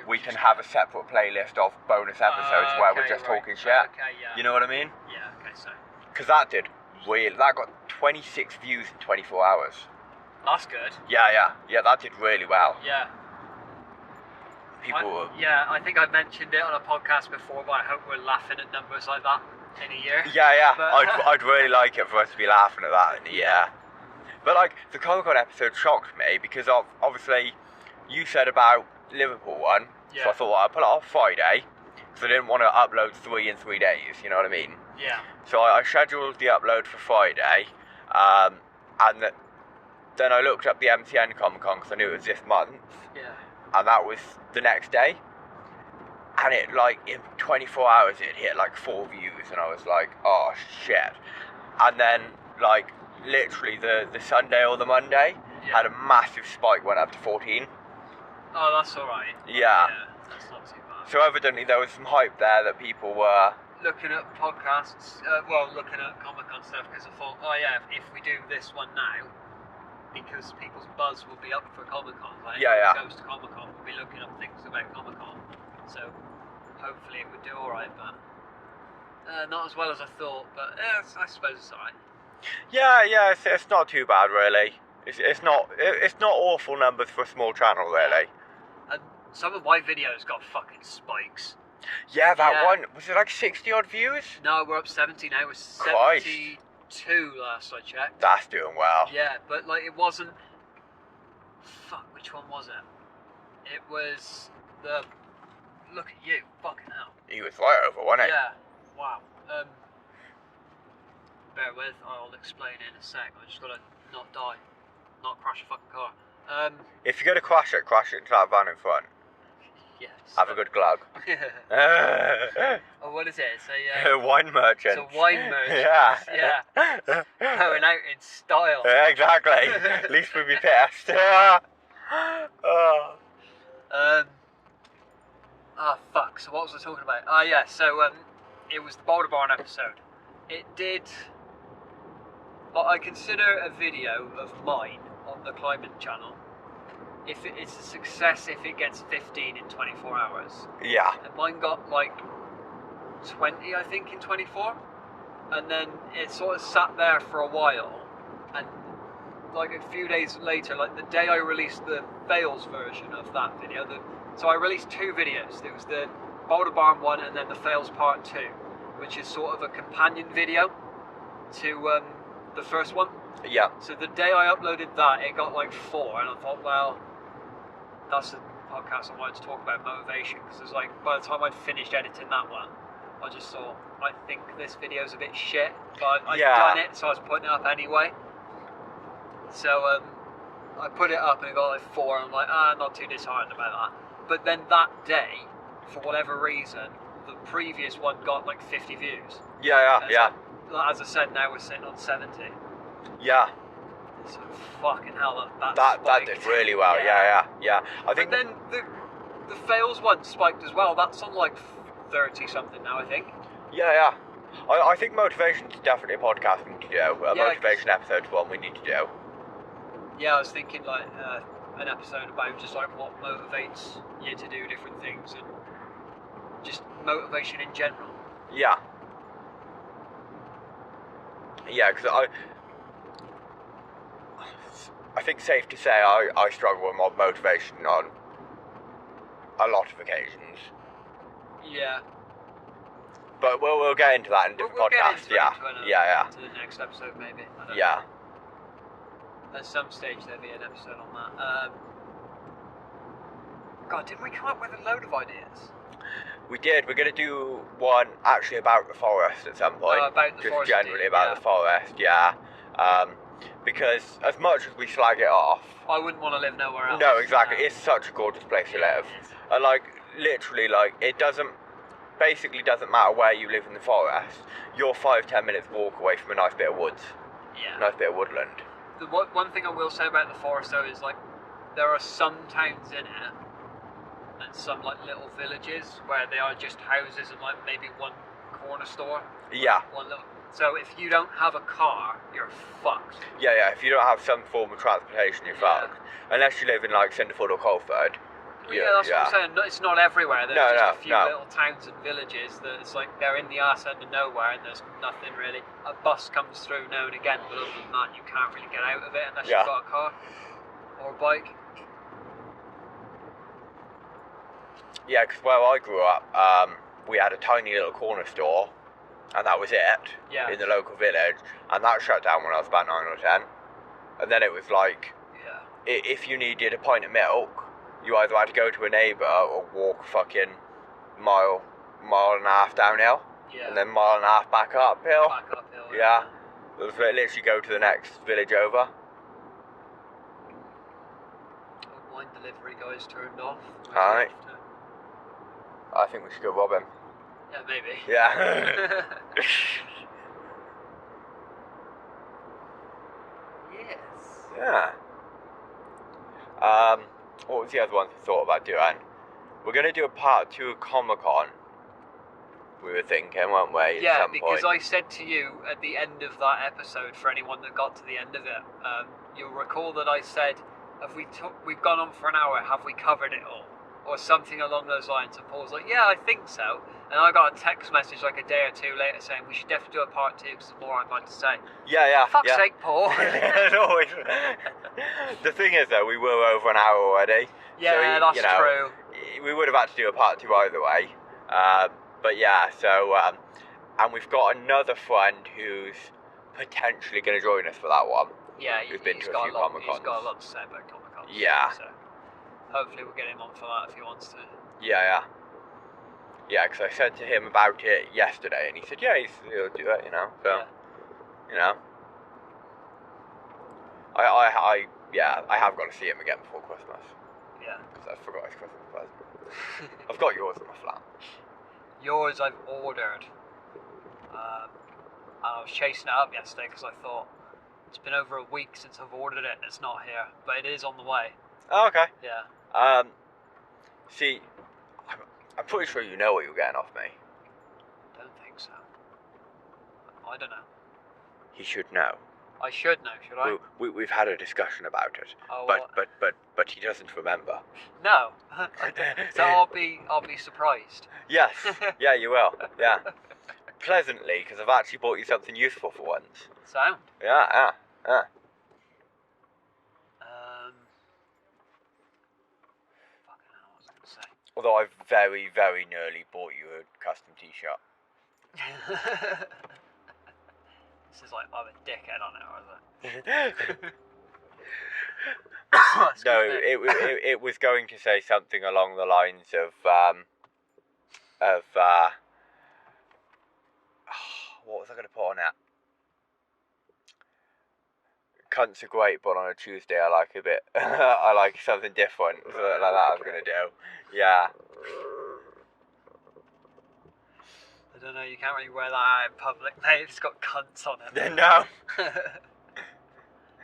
Speaker 1: we can have a separate playlist of bonus episodes where we're just talking shit.
Speaker 2: Okay, yeah.
Speaker 1: You know what I mean?
Speaker 2: Yeah, okay, so.
Speaker 1: Because that got 26 views in 24 hours.
Speaker 2: That's good.
Speaker 1: Yeah, that did really well.
Speaker 2: Yeah.
Speaker 1: People were...
Speaker 2: Yeah, I think I mentioned it on a podcast before, but I hope we're laughing at numbers like that in a year.
Speaker 1: Yeah.
Speaker 2: But,
Speaker 1: I'd really like it for us to be laughing at that in a year. But like, the Comic-Con episode shocked me because of, obviously, you said about Liverpool one, so I thought, well, I'll put it off Friday, because I didn't want to upload 3 in 3 days, you know what I mean?
Speaker 2: Yeah.
Speaker 1: So I scheduled the upload for Friday, and then I looked up the MTN Comic-Con because I knew it was this month, and that was the next day, and it, like, in 24 hours it hit like 4 views, and I was like, oh shit. And then, like, literally the Sunday or the Monday had a massive spike, went up to 14.
Speaker 2: Oh, that's alright.
Speaker 1: Yeah.
Speaker 2: That's not too bad.
Speaker 1: So evidently there was some hype there that people were...
Speaker 2: Looking at podcasts, looking at Comic-Con stuff, because I thought, oh yeah, if we do this one now, because people's buzz will be up for Comic-Con, like
Speaker 1: Yeah.
Speaker 2: goes to Comic-Con, we'll be looking up things about Comic-Con, so hopefully it would do alright, but not as well as I thought, but I suppose it's alright.
Speaker 1: Yeah, it's not too bad really. It's not awful numbers for a small channel really.
Speaker 2: And some of my videos got fucking spikes.
Speaker 1: Yeah, that one, was it like 60 odd views?
Speaker 2: No, we're up 70 now. It was
Speaker 1: Christ.
Speaker 2: 72 last I checked.
Speaker 1: That's doing well.
Speaker 2: Yeah, but like it wasn't. Fuck, which one was it? It was the. Look at you, fucking hell.
Speaker 1: He was right over, wasn't he?
Speaker 2: Yeah. Wow. Bear with, I'll explain in a sec. I just gotta not die, not crash a fucking car.
Speaker 1: If you're gonna crash it into that van in front.
Speaker 2: Yes.
Speaker 1: Have a good glug.
Speaker 2: Oh, what is it? It's a
Speaker 1: wine merchant.
Speaker 2: It's a wine merchant.
Speaker 1: Yeah.
Speaker 2: Going out in style.
Speaker 1: Yeah, exactly. At least we'd be pissed.
Speaker 2: Fuck. So what was I talking about? Yeah. So it was the Boulder Barn episode. It did. What I consider a video of mine on the climbing channel. If it's a success, if it gets 15 in 24 hours.
Speaker 1: Yeah.
Speaker 2: And mine got like 20, I think, in 24. And then it sort of sat there for a while. And like a few days later, like the day I released the Fails version of that video, so I released 2 videos. There was the Boulder Barn one and then the Fails Part 2, which is sort of a companion video to the first one.
Speaker 1: Yeah.
Speaker 2: So the day I uploaded that, it got like 4, and I thought, well, that's a podcast I wanted to talk about motivation, because it's like, by the time I'd finished editing that one, I just thought, I think this video's a bit shit, but I'd done it, so I was putting it up anyway. So I put it up and it got like 4, and I'm like, I'm not too disheartened about that. But then that day, for whatever reason, the previous one got like 50 views.
Speaker 1: Yeah.
Speaker 2: As I said, now we're sitting on 70.
Speaker 1: Yeah.
Speaker 2: So fucking hell, that
Speaker 1: That did really well. Yeah. I think.
Speaker 2: But then the fails one spiked as well. That's on like 30 something now, I think.
Speaker 1: Yeah. I think motivation's definitely a podcast we need to do.
Speaker 2: Yeah,
Speaker 1: Motivation episode's one we need to do.
Speaker 2: Yeah, I was thinking like an episode about just like what motivates you to do different things and just motivation in general.
Speaker 1: Yeah. Yeah, because I think safe to say I struggle with motivation on a lot of occasions.
Speaker 2: Yeah.
Speaker 1: But we'll get into that in different podcasts. Yeah.
Speaker 2: To the next episode, maybe. I don't
Speaker 1: Yeah.
Speaker 2: know. At some stage, there'll be an episode on that. God, didn't we come up with a load of ideas?
Speaker 1: We did. We're going to do one actually about the forest at some point.
Speaker 2: About the
Speaker 1: just
Speaker 2: forest,
Speaker 1: generally about the forest, yeah. Because as much as we slag it off,
Speaker 2: I wouldn't want to live nowhere else.
Speaker 1: No, exactly. It's such a gorgeous place to live. And like, literally, like, it basically doesn't matter where you live in the forest. You're 5-10 minutes walk away from a nice bit of woods.
Speaker 2: Yeah.
Speaker 1: A nice bit of woodland.
Speaker 2: The one thing I will say about the forest though is like there are some towns in it and some like little villages where they are just houses and like maybe one corner store.
Speaker 1: Yeah.
Speaker 2: So if you don't have a car, you're fucked.
Speaker 1: Yeah. If you don't have some form of transportation, you're fucked. Unless you live in like Cinderford or Colford.
Speaker 2: That's what I'm saying. It's not everywhere. There's just a few
Speaker 1: no.
Speaker 2: little towns and villages that it's like they're in the arse end of nowhere and there's nothing really. A bus comes through now and again, but other than that, you can't really get out of it unless you've got a car or a bike.
Speaker 1: Yeah, because where I grew up, we had a tiny little corner store, and that was it.
Speaker 2: Yeah.
Speaker 1: In the local village, and that shut down when I was about 9 or 10. And then it was like, if you needed a pint of milk, you either had to go to a neighbour or walk a fucking mile and a half downhill, and then mile and a half back uphill. Yeah. It was literally go to the next village over.
Speaker 2: Wine delivery guy's turned off.
Speaker 1: Alright. I think we should go rob him.
Speaker 2: Yeah, maybe.
Speaker 1: Yeah.
Speaker 2: Yes.
Speaker 1: Yeah. What was the other one I thought about doing? We're going to do a part 2 of Comic-Con. We were thinking, weren't we?
Speaker 2: Yeah, because I said to you at the end of that episode, for anyone that got to the end of it, you'll recall that I said, we've gone on for an hour, have we covered it all? Or something along those lines. And Paul's like, yeah, I think so. And I got a text message like a day or two later saying we should definitely do a part 2 because there's more I'd like to say.
Speaker 1: Yeah.
Speaker 2: Fuck's sake, Paul.
Speaker 1: No, the thing is though, we were over an hour already.
Speaker 2: Yeah,
Speaker 1: so,
Speaker 2: that's true.
Speaker 1: We would have had to do a part 2 either way. But yeah, so, and we've got another friend who's potentially going to join us for that one.
Speaker 2: Yeah,
Speaker 1: who's been to a few
Speaker 2: He's
Speaker 1: Comic-Cons.
Speaker 2: got a lot to say about Comic-Cons.
Speaker 1: Yeah.
Speaker 2: So hopefully we'll get him on for that if he wants to.
Speaker 1: Yeah, because I said to him about it yesterday, and he said, yeah, he'll do it, so, I have got to see him again before Christmas.
Speaker 2: Yeah.
Speaker 1: Because I forgot his Christmas present. I've got yours in my flat.
Speaker 2: Yours I've ordered. And I was chasing it up yesterday because I thought it's been over a week since I've ordered it and it's not here. But it is on the way.
Speaker 1: Oh, okay.
Speaker 2: Yeah.
Speaker 1: See, I'm pretty sure you know what you're getting off me.
Speaker 2: Don't think so. I don't know.
Speaker 1: He should know.
Speaker 2: I should know, should I?
Speaker 1: We've had a discussion about it.
Speaker 2: Oh,
Speaker 1: but he doesn't remember.
Speaker 2: No. So I'll be surprised.
Speaker 1: Yes. Yeah, you will. Yeah. Pleasantly, because I've actually bought you something useful for once.
Speaker 2: Sound.
Speaker 1: Yeah.
Speaker 2: Fucking hell, what was I going to say?
Speaker 1: Although I've very, very nearly bought you a custom t-shirt.
Speaker 2: This is like I'm a dickhead on it, or is it?
Speaker 1: No, it was going to say something along the lines of what was I going to put on it? Cunts are great, but on a Tuesday I like a bit. I like something different. Something like that I was going to do. Yeah.
Speaker 2: don't know, you can't really wear that out in public, mate. It's got cunts on it.
Speaker 1: No.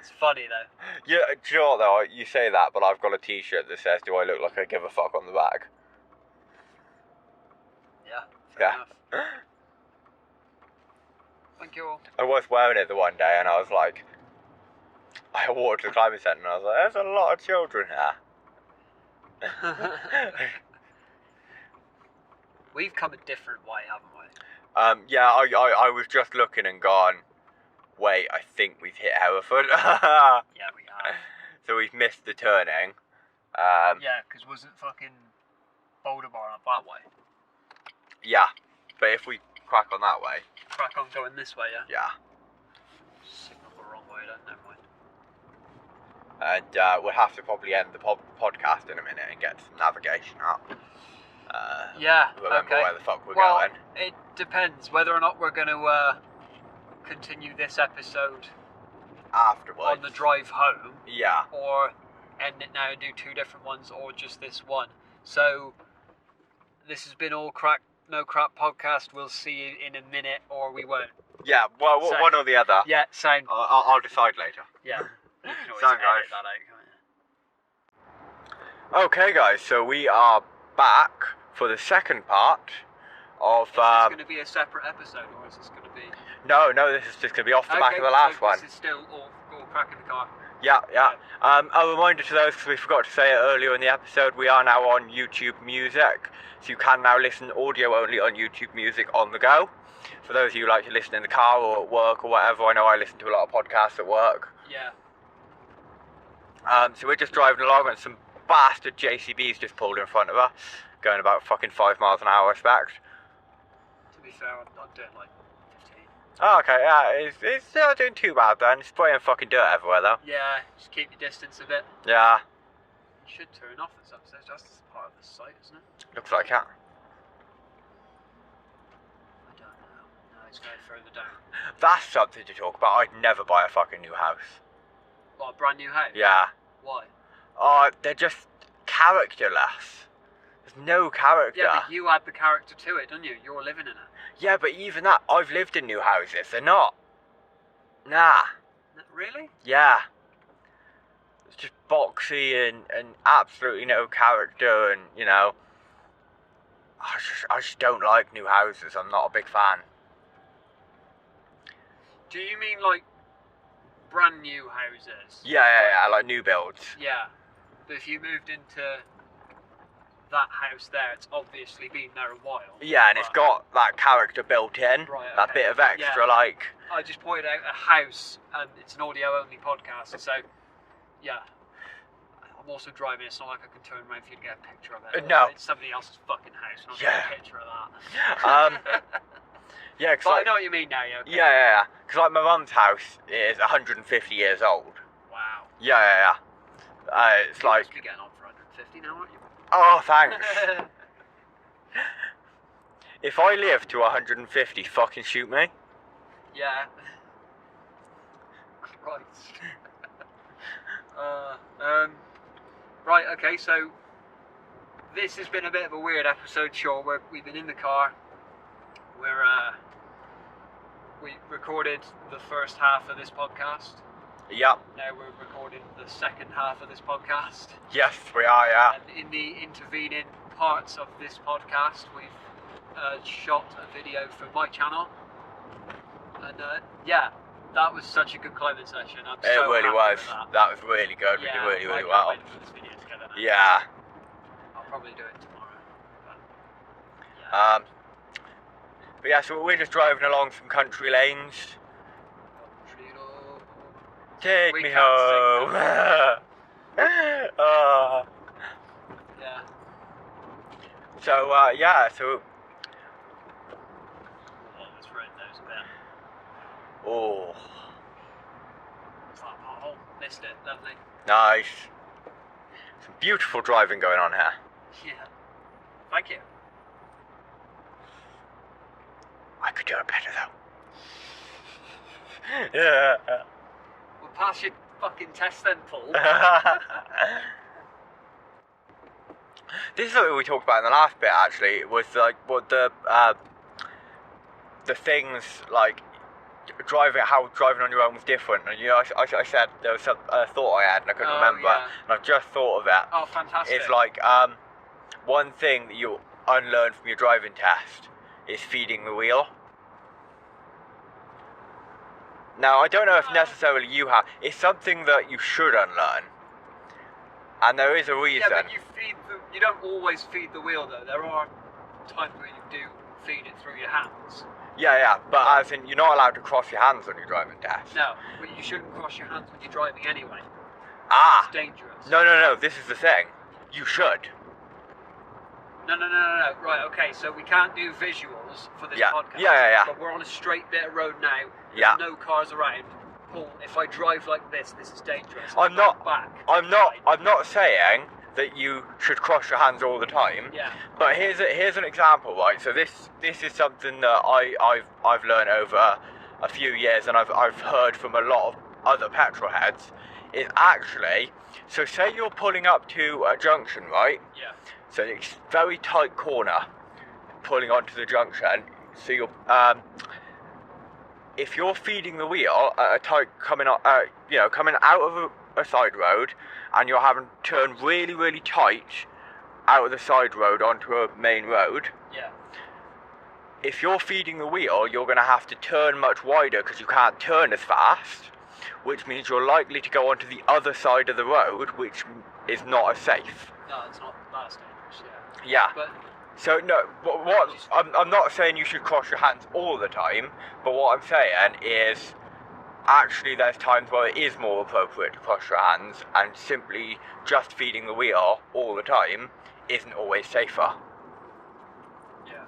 Speaker 2: It's funny though.
Speaker 1: Yeah, do you know what though? You say that, but I've got a T-shirt that says, "Do I look like I give a fuck?" on the back.
Speaker 2: Yeah. Fair
Speaker 1: Yeah.
Speaker 2: enough. Thank you all.
Speaker 1: I was wearing it the one day, and I was like, I walked to the climbing centre, and I was like, "There's a lot of children here."
Speaker 2: We've come a different way, haven't we?
Speaker 1: Yeah, I was just looking and gone, wait, I think we've hit Hereford.
Speaker 2: Yeah, we have.
Speaker 1: So we've missed the turning.
Speaker 2: Yeah, because wasn't fucking Boulder Bar up that way?
Speaker 1: Yeah, but if we crack on that way.
Speaker 2: Crack on going this way, yeah?
Speaker 1: Yeah.
Speaker 2: Signal the wrong way then, never mind.
Speaker 1: And we'll have to probably end the podcast in a minute and get some navigation up.
Speaker 2: Yeah,
Speaker 1: Remember
Speaker 2: okay.
Speaker 1: where the fuck we're
Speaker 2: Well,
Speaker 1: going.
Speaker 2: it depends whether or not we're going to continue this episode
Speaker 1: Afterwards.
Speaker 2: on the drive home,
Speaker 1: Yeah.
Speaker 2: or end it now and do two different ones, or just this one. So, this has been All Crack No Crap podcast. We'll see you in a minute, or we won't.
Speaker 1: Yeah, well,
Speaker 2: Sound.
Speaker 1: one or the other.
Speaker 2: Yeah, sound.
Speaker 1: I'll decide later.
Speaker 2: Yeah. You can always
Speaker 1: Sound,
Speaker 2: edit
Speaker 1: guys.
Speaker 2: that out, can't you?
Speaker 1: Okay, guys, so we are back for the second part of.
Speaker 2: Is this going to be a separate episode, or is this going to be?
Speaker 1: No, this is just going to be off the back of the last
Speaker 2: so
Speaker 1: one.
Speaker 2: This is still all Crack in the car.
Speaker 1: Yeah. A reminder to those, because we forgot to say it earlier in the episode, we are now on YouTube Music, so you can now listen audio only on YouTube Music on the go. For those of you who like to listen in the car or at work or whatever, I know I listen to a lot of podcasts at work.
Speaker 2: Yeah.
Speaker 1: So we're just driving along and some bastard JCB's just pulled in front of us, going about fucking 5 miles an hour, I expect.
Speaker 2: To be fair, I'm doing like 15.
Speaker 1: Oh, okay, yeah, it's not doing too bad then. It's spraying fucking dirt everywhere though.
Speaker 2: Yeah, just keep your distance a bit.
Speaker 1: Yeah,
Speaker 2: You should turn off this episode. That's part of the site, isn't it?
Speaker 1: looks like it.
Speaker 2: I don't know. No, it's going further down.
Speaker 1: That's something to talk about. I'd never buy a fucking new house.
Speaker 2: What, a brand new house?
Speaker 1: Yeah.
Speaker 2: Why?
Speaker 1: Oh, they're just characterless. There's no character.
Speaker 2: Yeah, but you add the character to it, don't you? You're living in it.
Speaker 1: Yeah, but even that, I've lived in new houses. They're not. Nah.
Speaker 2: Really?
Speaker 1: Yeah. It's just boxy and absolutely no character, and, you know, I just don't like new houses. I'm not a big fan.
Speaker 2: Do you mean like brand new houses?
Speaker 1: Yeah, like new builds.
Speaker 2: Yeah. But if you moved into that house there, it's obviously been there a while.
Speaker 1: Yeah, and it's got that character built in.
Speaker 2: Right,
Speaker 1: That
Speaker 2: okay.
Speaker 1: bit of extra,
Speaker 2: Yeah.
Speaker 1: like.
Speaker 2: I just pointed out a house, and it's an audio-only podcast, so yeah. I'm also driving. It's not like I can turn around for you to get a picture of it.
Speaker 1: No.
Speaker 2: It's somebody else's fucking house, and I'll
Speaker 1: Yeah.
Speaker 2: get a picture of that.
Speaker 1: Yeah, cause
Speaker 2: But
Speaker 1: like,
Speaker 2: I know what you mean now, yeah. Okay.
Speaker 1: yeah. Because like my mum's house is 150 years old.
Speaker 2: Wow.
Speaker 1: Yeah. It's
Speaker 2: You
Speaker 1: like,
Speaker 2: must be getting on for 150 now, aren't you?
Speaker 1: oh, thanks. If I live to 150, fucking shoot me.
Speaker 2: Yeah. Christ. Right, okay, so this has been a bit of a weird episode, sure. We've been in the car. We recorded the first half of this podcast.
Speaker 1: Yep.
Speaker 2: Now we're recording the second half of this podcast.
Speaker 1: Yes, we are, yeah.
Speaker 2: And in the intervening parts of this podcast, we've shot a video for my channel. And yeah, that was such a good climbing session. I'm
Speaker 1: It
Speaker 2: so
Speaker 1: really
Speaker 2: happy
Speaker 1: was.
Speaker 2: with
Speaker 1: That was really good.
Speaker 2: Yeah,
Speaker 1: We did really,
Speaker 2: I
Speaker 1: really
Speaker 2: can't
Speaker 1: well.
Speaker 2: wait to put this video together now.
Speaker 1: Yeah.
Speaker 2: I'll probably do it tomorrow. But, yeah.
Speaker 1: But yeah, so we're just driving along some country lanes. Take
Speaker 2: We
Speaker 1: me
Speaker 2: can't
Speaker 1: home.
Speaker 2: Yeah.
Speaker 1: So yeah, so
Speaker 2: Oh, this road there's a bit.
Speaker 1: oh,
Speaker 2: It's like a pothole. Missed it. Lovely.
Speaker 1: nice. Some beautiful driving going on here.
Speaker 2: Yeah. Thank you.
Speaker 1: I could do it better though. Yeah.
Speaker 2: We'll pass your fucking test then, Paul.
Speaker 1: This is something we talked about in the last bit. Actually, was like what the the things like how driving on your own was different. And I said there was a thought I had and I couldn't remember, and I've just thought of it.
Speaker 2: Oh, fantastic!
Speaker 1: It's like one thing that you unlearn from your driving test is feeding the wheel. Now, I don't know if necessarily you have. It's something that you should unlearn, and there is a reason.
Speaker 2: Yeah, but you don't always feed the wheel though. There are times where you do feed it through your hands.
Speaker 1: Yeah, but as in, you're not allowed to cross your hands on your driving test.
Speaker 2: No, but you shouldn't cross your hands when you're driving anyway.
Speaker 1: Ah!
Speaker 2: It's dangerous.
Speaker 1: No, this is the thing. You should.
Speaker 2: No. Right, okay, so we can't do visuals for this podcast.
Speaker 1: Yeah.
Speaker 2: But we're on a straight bit of road now.
Speaker 1: Yeah.
Speaker 2: There's no cars around. Paul, if I drive like this is dangerous.
Speaker 1: I'm not saying that you should cross your hands all the time.
Speaker 2: Yeah.
Speaker 1: But here's an example, right? So this is something that I've learned over a few years, and I've heard from a lot of other petrol heads. Is actually, so say you're pulling up to a junction, right?
Speaker 2: Yeah.
Speaker 1: So it's very tight corner, pulling onto the junction. So you're if you're feeding the wheel at a tight coming out of a side road, and you're having to turn really, really tight out of the side road onto a main road.
Speaker 2: Yeah.
Speaker 1: If you're feeding the wheel, you're going to have to turn much wider because you can't turn as fast, which means you're likely to go onto the other side of the road, which is not as safe.
Speaker 2: No, it's not that dangerous.
Speaker 1: Yeah.
Speaker 2: But
Speaker 1: so no, I'm not saying you should cross your hands all the time, but what I'm saying is actually there's times where it is more appropriate to cross your hands, and simply just feeding the wheel all the time isn't always safer.
Speaker 2: Yeah.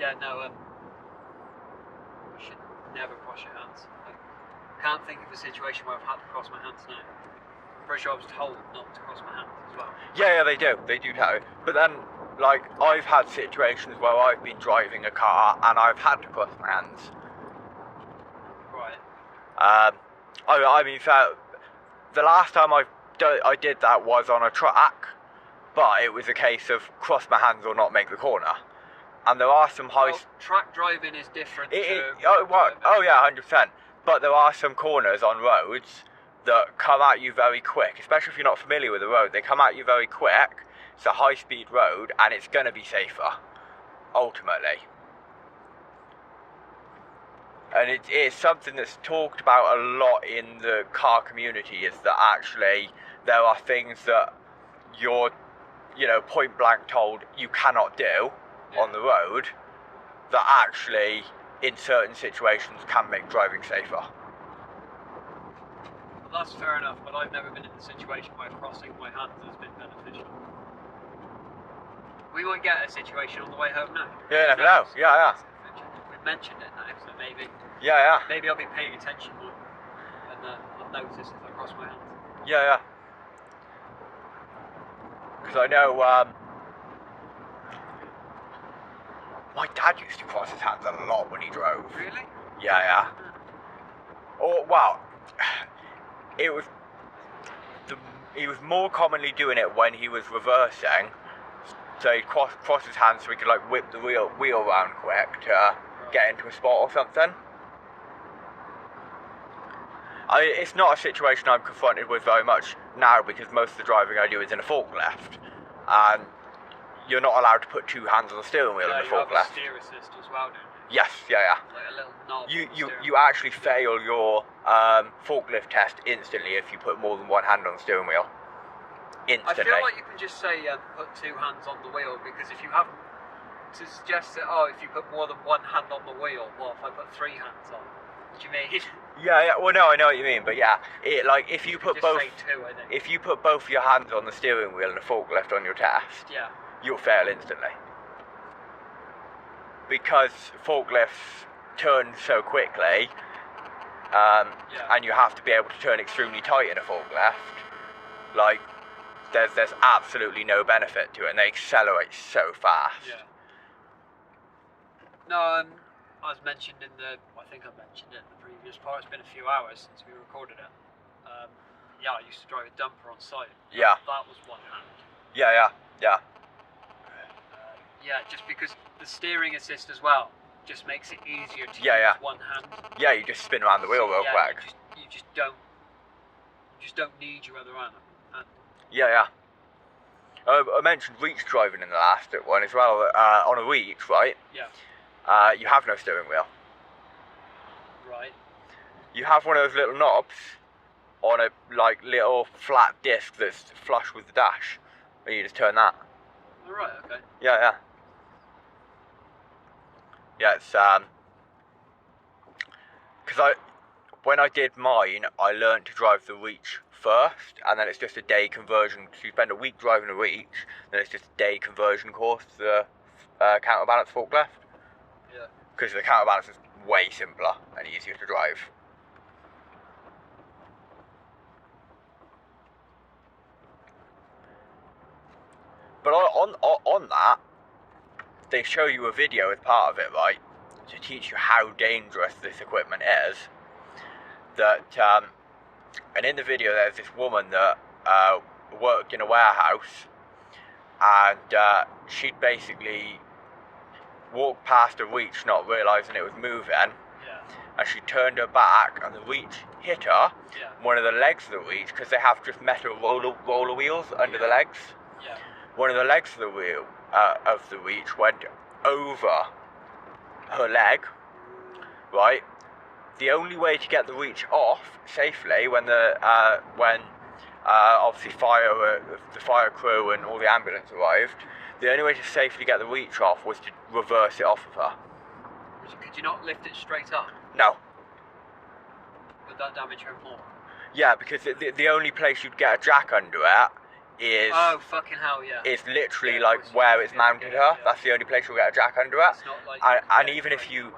Speaker 2: Yeah, no, you should never cross your hands. I can't think of a situation where I've had to cross my hands now. I'm pretty sure I was told not to cross my hands as well.
Speaker 1: Yeah, they do tell you. But then, like, I've had situations where I've been driving a car and I've had to cross my hands.
Speaker 2: Right.
Speaker 1: I mean, the last time I did that was on a track, but it was a case of cross my hands or not make the corner. And there are some
Speaker 2: track driving is different to
Speaker 1: oh yeah, 100%. But there are some corners on roads that come at you very quick, especially if you're not familiar with the road. They come at you very quick. It's a high-speed road, and it's going to be safer, ultimately. And it's something that's talked about a lot in the car community, is that actually there are things that you're, point blank told you cannot do on the road that actually, in certain situations, can make driving safer.
Speaker 2: Well, that's fair enough, but I've never been in a situation where crossing my hands has been beneficial. We might get a situation on the way home now.
Speaker 1: Yeah, you never know. Yeah.
Speaker 2: We've mentioned it now, so maybe.
Speaker 1: Yeah.
Speaker 2: Maybe I'll be paying attention more, and I'll notice if I cross my hands.
Speaker 1: Yeah. Because I know my dad used to cross his hands a lot when he drove.
Speaker 2: Really?
Speaker 1: Yeah. Oh wow, he was more commonly doing it when he was reversing. So he'd cross his hands so he could like whip the wheel around quick to get into a spot or something. It's not a situation I'm confronted with very much now, because most of the driving I do is in a forklift, and you're not allowed to put two hands on the steering wheel in a forklift.
Speaker 2: You have a steer assist as well, don't you?
Speaker 1: Yes, yeah.
Speaker 2: Like a little knob.
Speaker 1: You actually fail your forklift test instantly if you put more than one hand on the steering wheel. Instantly.
Speaker 2: I feel like you can just say put two hands on the wheel, because if you haven't, to suggest that if you put more than one hand on the wheel, well, if I put three hands on, what do you mean?
Speaker 1: Yeah. Well, no, I know what you mean, but yeah, if you put both,
Speaker 2: say two, I think.
Speaker 1: if you put both your hands on the steering wheel and the forklift on your test, you'll fail instantly. Because forklifts turn so quickly, and you have to be able to turn extremely tight in a forklift. Like, there's absolutely no benefit to it, and they accelerate so fast.
Speaker 2: Yeah. No, I was mentioned I think I mentioned it in the previous part. It's been a few hours since we recorded it. I used to drive a dumper on site.
Speaker 1: Yeah.
Speaker 2: That was one hand.
Speaker 1: Yeah.
Speaker 2: Yeah, just because the steering assist as well just makes it easier to
Speaker 1: Yeah,
Speaker 2: use
Speaker 1: yeah.
Speaker 2: one hand.
Speaker 1: Yeah, you just spin around the wheel real
Speaker 2: Yeah,
Speaker 1: quick.
Speaker 2: you just don't need your other hand.
Speaker 1: Yeah, yeah. I mentioned reach driving in the last one as well. On a reach, right?
Speaker 2: Yeah.
Speaker 1: You have no steering wheel.
Speaker 2: Right.
Speaker 1: You have one of those little knobs on a like little flat disc that's flush with the dash, and you just turn that.
Speaker 2: All right. Okay.
Speaker 1: Yeah, yeah. Yeah, it's because when I did mine, I learned to drive the reach first, and then it's just a day conversion. So you spend a week driving a reach, then it's just a day conversion course to the counterbalance forklift.
Speaker 2: Yeah.
Speaker 1: Because the counterbalance is way simpler and easier to drive. But on that, they show you a video as part of it, right, to teach you how dangerous this equipment is. And in the video there's this woman that worked in a warehouse, and she'd basically walked past a reach not realising it was moving, and she turned her back and the reach hit her, one of the legs of the reach, because they have just metal roller wheels under the legs. One of the legs of the wheel of the reach went over her leg, right? The only way to get the reach off safely when obviously the fire crew and all the ambulance arrived, the only way to safely get the reach off was to reverse it off of her.
Speaker 2: Could you not lift it straight up?
Speaker 1: No.
Speaker 2: Would that damage her more?
Speaker 1: Yeah, because the only place you'd get a jack under it is...
Speaker 2: Oh, fucking hell, yeah.
Speaker 1: It's literally like where it's mounted her. That's the only place you'll get a jack under it.
Speaker 2: It's not like...
Speaker 1: And even if you...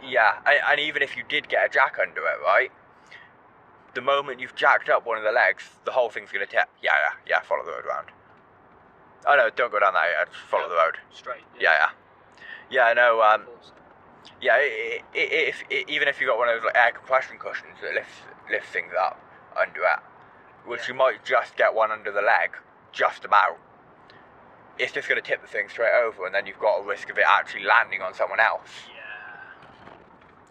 Speaker 1: Yeah, and even if you did get a jack under it, right? The moment you've jacked up one of the legs, the whole thing's going to tip. Yeah, follow the road round. Oh no, don't go down that yet, just follow the road.
Speaker 2: Straight.
Speaker 1: Yeah. Yeah, no, yeah, even if you got one of those like, air compression cushions that lifts things up under it, which you might just get one under the leg, just about, it's just going to tip the thing straight over, and then you've got a risk of it actually landing on someone else.
Speaker 2: Yeah.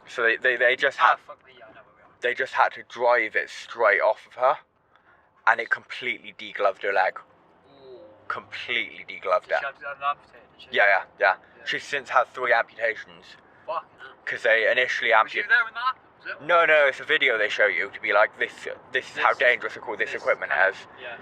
Speaker 1: So they just had...
Speaker 2: fuck me, yeah, I know where we are.
Speaker 1: They just had to drive it straight off of her, and it completely degloved her leg.
Speaker 2: Ooh.
Speaker 1: Completely degloved it.
Speaker 2: She had an amputated, did she?
Speaker 1: Yeah. She's since had 3 amputations.
Speaker 2: Fucking hell.
Speaker 1: Because they initially
Speaker 2: Was you
Speaker 1: amputated...
Speaker 2: there when that happened? Was it?
Speaker 1: No, it's a video they show you to be like, this is how dangerous this equipment is.
Speaker 2: Yeah.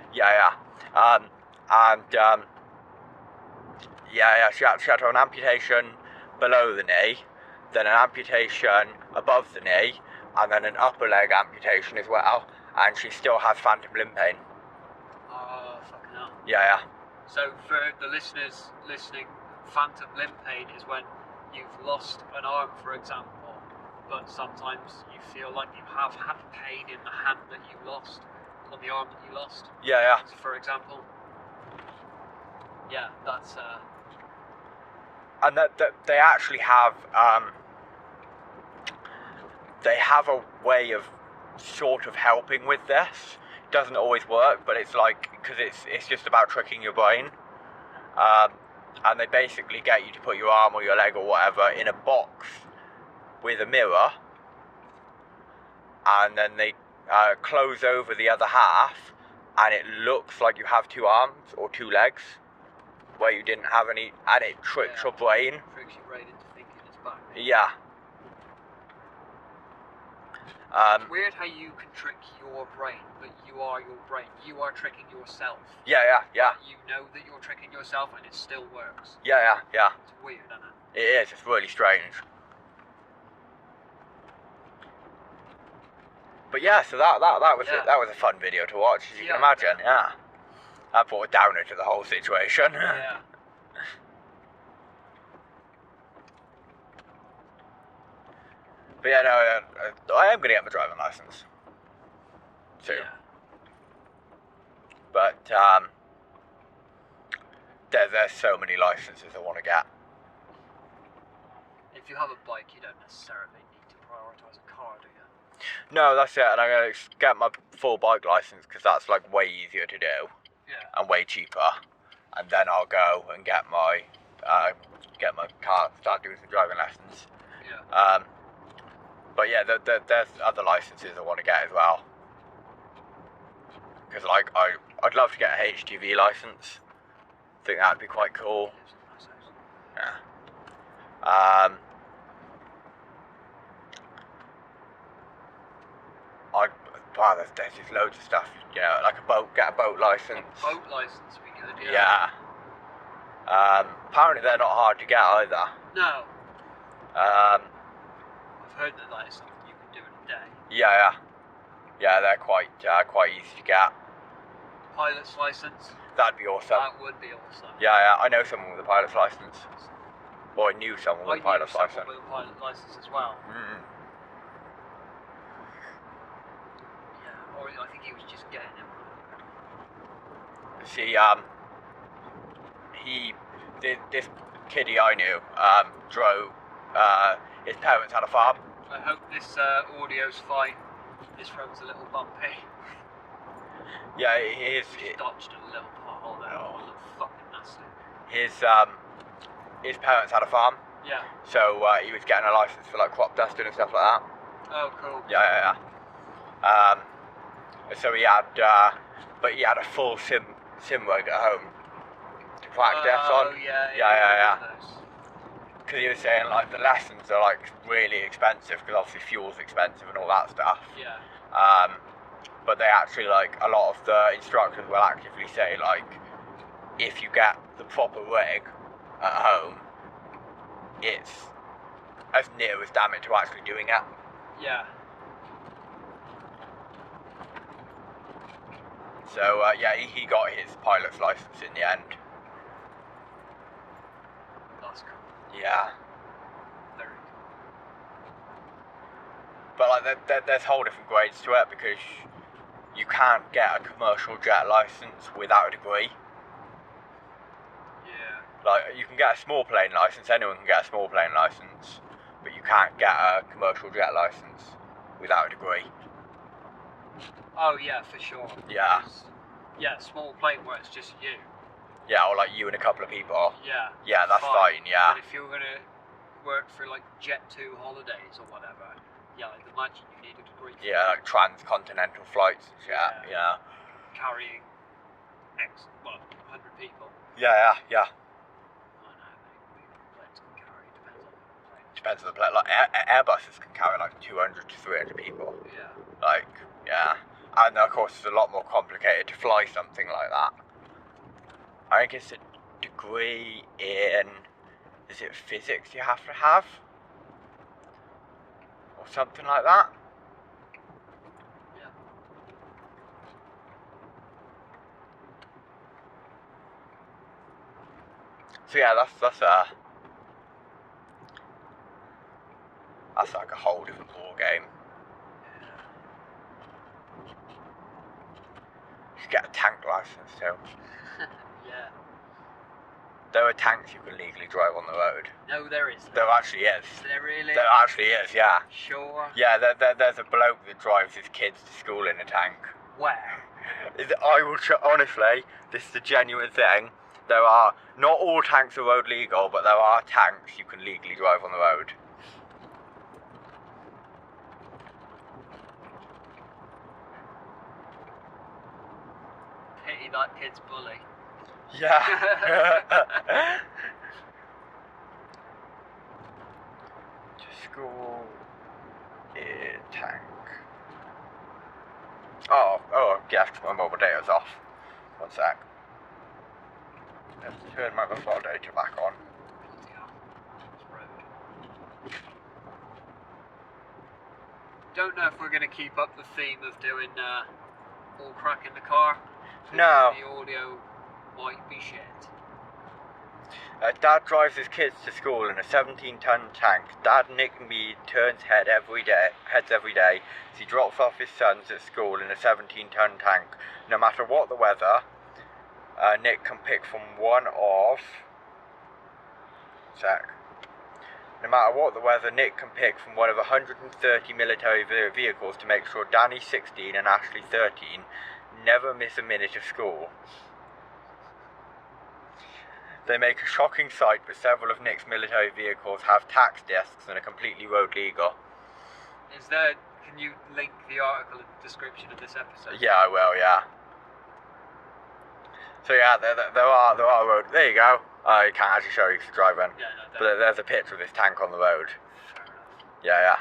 Speaker 1: She had to have an amputation below the knee, then an amputation above the knee, and then an upper leg amputation as well, and she still has phantom limb pain.
Speaker 2: Oh, fucking hell.
Speaker 1: Yeah.
Speaker 2: So for the listeners listening, phantom limb pain is when you've lost an arm, for example, but sometimes you feel like you have had pain in the hand that you lost, on the arm that you lost.
Speaker 1: Yeah.
Speaker 2: So for example. Yeah, that's...
Speaker 1: And that they actually have... they have a way of sort of helping with this. It doesn't always work, but it's like, because it's just about tricking your brain. And they basically get you to put your arm or your leg or whatever in a box with a mirror, and then they close over the other half, and it looks like you have 2 arms or 2 legs where you didn't have any, and it tricks your brain.
Speaker 2: Tricks your brain into thinking it's back.
Speaker 1: Yeah.
Speaker 2: It's weird how you can trick your brain, but you are your brain. You are tricking yourself.
Speaker 1: Yeah.
Speaker 2: You know that you're tricking yourself, and it still works.
Speaker 1: Yeah.
Speaker 2: It's weird, isn't it?
Speaker 1: It is. It's really strange. But yeah, so that was it. That was a fun video to watch, as you can imagine. Yeah. That brought a downer to the whole situation.
Speaker 2: Yeah.
Speaker 1: But yeah, no, I am going to get my driving license soon.
Speaker 2: Yeah.
Speaker 1: But there's so many licenses I want to get.
Speaker 2: If you have a bike, you don't necessarily need to prioritise a car, do you?
Speaker 1: No, that's it. And I'm going to get my full bike license because that's like way easier to do.
Speaker 2: Yeah.
Speaker 1: And way cheaper. And then I'll go and get my get my car, start doing some driving lessons.
Speaker 2: Yeah.
Speaker 1: But yeah, there's other licenses I want to get as well. Because like I'd love to get a HGV license. I think that'd be quite cool. Yeah. There's just loads of stuff. You know, like get a boat license.
Speaker 2: Boat license would be good.
Speaker 1: Yeah. Apparently they're not hard to get either.
Speaker 2: No.
Speaker 1: Um,
Speaker 2: I've heard that is something you can do in a day.
Speaker 1: Yeah, they're quite easy to get.
Speaker 2: Pilot's license.
Speaker 1: That'd be awesome.
Speaker 2: That would be awesome.
Speaker 1: Yeah, I know someone with a pilot's license. Or I knew someone with a pilot's license.
Speaker 2: With a pilot's license as well.
Speaker 1: Mm.
Speaker 2: Yeah, or I think he was just getting it.
Speaker 1: See, this kiddie I knew, drove, his parents had a farm.
Speaker 2: I hope this audio's fine. This road's a little bumpy.
Speaker 1: Yeah,
Speaker 2: Just dodged a little pothole there. Oh, fucking nasty.
Speaker 1: His parents had a farm.
Speaker 2: Yeah.
Speaker 1: So he was getting a license for like crop dusting and stuff like that.
Speaker 2: Oh, cool.
Speaker 1: Yeah. So he had, but he had a full sim rig at home to practice on.
Speaker 2: Oh, yeah.
Speaker 1: Because he was saying like the lessons are like really expensive because obviously fuel's expensive and all that stuff.
Speaker 2: Yeah.
Speaker 1: But they actually like a lot of the instructors will actively say like if you get the proper rig at home, it's as near as damn it to actually doing it.
Speaker 2: Yeah.
Speaker 1: So he got his pilot's license in the end.
Speaker 2: That's cool.
Speaker 1: Yeah.
Speaker 2: Very cool.
Speaker 1: But like there's whole different grades to it because you can't get a commercial jet license without a degree.
Speaker 2: Yeah.
Speaker 1: Like you can get a small plane license, anyone can get a small plane license, but you can't get a commercial jet license without a degree.
Speaker 2: Oh yeah, for sure.
Speaker 1: Yeah.
Speaker 2: Yeah, small plane where it's just you.
Speaker 1: Yeah, or like you and a couple of people.
Speaker 2: Yeah.
Speaker 1: Yeah, that's fine, yeah.
Speaker 2: But if you're gonna work for like Jet2 holidays or whatever, yeah, I'd imagine you need a degree.
Speaker 1: Yeah, like transcontinental flights and shit, yeah.
Speaker 2: Carrying 100 people.
Speaker 1: Yeah.
Speaker 2: I know, maybe planes can carry,
Speaker 1: Depends on the plane. Like Airbuses can carry like 200 to 300 people.
Speaker 2: Yeah.
Speaker 1: Like, yeah. And of course it's a lot more complicated to fly something like that. I think it's a degree in, is it physics you have to have? Or something like that?
Speaker 2: Yeah.
Speaker 1: So yeah, that's like a whole different ball game. You should get a tank license too.
Speaker 2: Yeah.
Speaker 1: There are tanks you can legally drive on the road.
Speaker 2: No, there isn't.
Speaker 1: There actually is.
Speaker 2: Is there really?
Speaker 1: There actually is, yeah.
Speaker 2: Sure.
Speaker 1: Yeah, there's a bloke that drives his kids to school in a tank.
Speaker 2: Where?
Speaker 1: Honestly, this is a genuine thing. There are, not all tanks are road legal, but there are tanks you can legally drive on the road.
Speaker 2: Pity that kid's bully.
Speaker 1: Yeah. To school in tank. Oh, yeah, my mobile data's off. One sec. Let's turn my mobile data back on.
Speaker 2: Don't know if we're going to keep up the theme of doing all crack in the car.
Speaker 1: No.
Speaker 2: The audio might be shit.
Speaker 1: Dad drives his kids to school in a 17-ton tank. Dad Nick Mead turns heads every day as he drops off his sons at school in a 17-ton tank. No matter what the weather, Nick can pick from one of... No matter what the weather, Nick can pick from one of 130 military vehicles to make sure Danny, 16, and Ashley, 13, never miss a minute of school. They make a shocking sight, but several of Nick's military vehicles have tax discs and are completely road legal.
Speaker 2: Can you link the article in the description of this episode?
Speaker 1: Yeah, I will, yeah. So yeah, there are road. There you go. I can't actually show you because you're driving.
Speaker 2: Yeah, no,
Speaker 1: But there's a picture of this tank on the road.
Speaker 2: fair enough.
Speaker 1: Yeah.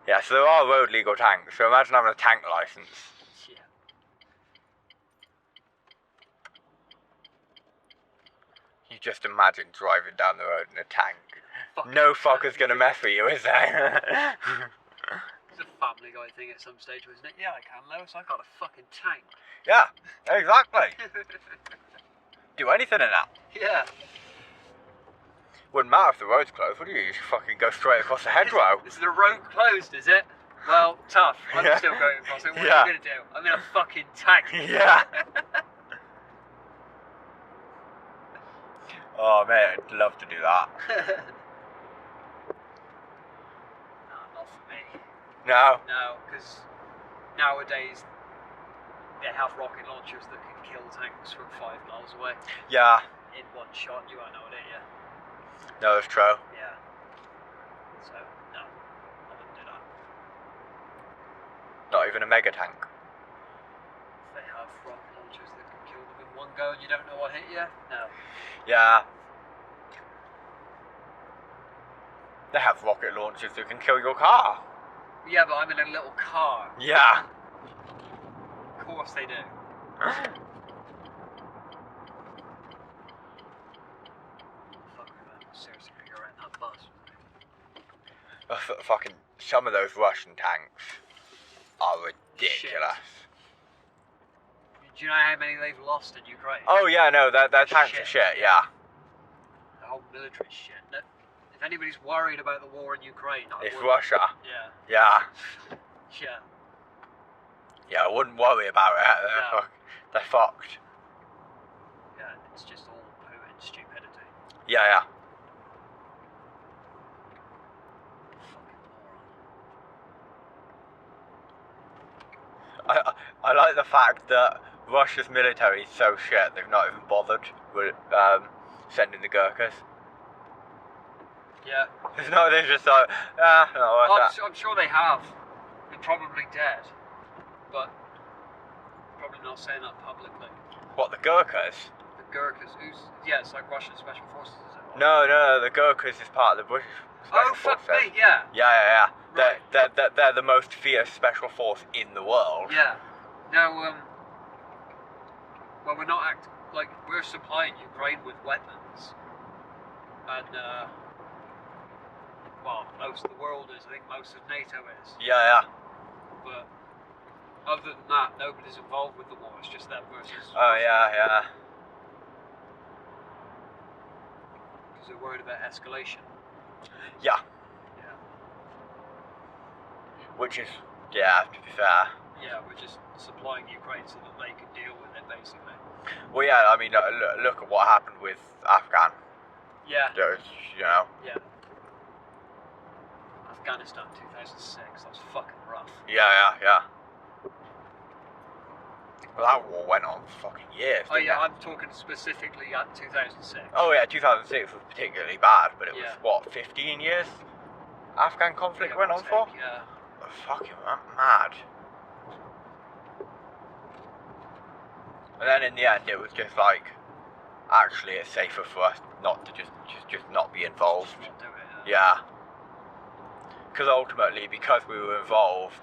Speaker 1: Yeah, so there are road legal tanks. So imagine having a tank license.
Speaker 2: Yeah.
Speaker 1: You just imagine driving down the road in a tank.
Speaker 2: Fucking
Speaker 1: No fucker's gonna mess with you, is there?
Speaker 2: It's a Family Guy thing at some stage, wasn't it? Yeah, I can, Lois. I got a fucking tank.
Speaker 1: Yeah, exactly. Do anything in that.
Speaker 2: Yeah.
Speaker 1: Wouldn't matter if the road's closed, would you? You should fucking go straight across the hedgerow.
Speaker 2: Is the road closed, is it? Well, tough. I'm
Speaker 1: Yeah.
Speaker 2: still going across it. What
Speaker 1: Yeah.
Speaker 2: are you going to do? I'm in a fucking tank.
Speaker 1: Yeah. Oh, mate, I'd love to do that.
Speaker 2: No, not for me.
Speaker 1: No.
Speaker 2: No, because nowadays they have rocket launchers that can kill tanks from 5 miles away
Speaker 1: Yeah.
Speaker 2: in one shot. You won't know it, yeah.
Speaker 1: No, it's true.
Speaker 2: Yeah. So, no, I wouldn't do that.
Speaker 1: Not even a mega tank.
Speaker 2: If they have rocket launchers that can kill them in one go and you don't know what hit you, no.
Speaker 1: Yeah. They have rocket launchers that can kill your car.
Speaker 2: Yeah, but I'm in a little car.
Speaker 1: Yeah.
Speaker 2: Of course they do. Seriously, go around that bus.
Speaker 1: Fucking some of those Russian tanks are ridiculous.
Speaker 2: Do you know how many they've lost in Ukraine?
Speaker 1: Oh yeah, no, their tanks are shit. Yeah.
Speaker 2: The whole military shit. If anybody's worried about the war in Ukraine,
Speaker 1: It's Russia.
Speaker 2: Yeah.
Speaker 1: Yeah.
Speaker 2: Yeah.
Speaker 1: Yeah, I wouldn't worry about it. They're fucked.
Speaker 2: Yeah, it's just all Putin stupidity.
Speaker 1: Yeah.
Speaker 2: Fucking moron.
Speaker 1: I like the fact that Russia's military is so shit they've not even bothered with sending the Gurkhas.
Speaker 2: Yeah.
Speaker 1: It's not. They're just like, no, what's that?
Speaker 2: I'm sure they have. They're probably dead. But probably not saying that publicly.
Speaker 1: What, the Gurkhas?
Speaker 2: The Gurkhas, it's like Russian Special Forces, is it?
Speaker 1: No, the Gurkhas is part of the British Special
Speaker 2: Fuck
Speaker 1: Forces.
Speaker 2: me, yeah.
Speaker 1: Yeah.
Speaker 2: Right.
Speaker 1: They're the most fierce special force in the world.
Speaker 2: Yeah. Now, well, we're not we're supplying Ukraine with weapons, and well, most of the world is. I think most of NATO is.
Speaker 1: Yeah.
Speaker 2: But other than that, nobody's involved with the war. It's just them versus.
Speaker 1: Oh yeah.
Speaker 2: Because they're worried about escalation.
Speaker 1: Yeah.
Speaker 2: Yeah.
Speaker 1: Which is, yeah, to be fair.
Speaker 2: Yeah, we're just supplying Ukraine so that they can deal with it, basically.
Speaker 1: Well, yeah, I mean, look at what happened with Afghan.
Speaker 2: Yeah.
Speaker 1: You know.
Speaker 2: Yeah. Afghanistan 2006. That was fucking rough.
Speaker 1: Yeah. Well, that war went on for fucking years.
Speaker 2: Oh
Speaker 1: didn't
Speaker 2: yeah,
Speaker 1: it?
Speaker 2: I'm talking specifically at 2006.
Speaker 1: Oh yeah, 2006 was particularly bad, but it was
Speaker 2: Yeah.
Speaker 1: what, 15 years? Afghan conflict went on for?
Speaker 2: Yeah.
Speaker 1: Fucking mad. And then in the end, it was just like, actually, it's safer for us not to just not be involved.
Speaker 2: Not do it.
Speaker 1: Yeah. Because ultimately, because we were involved,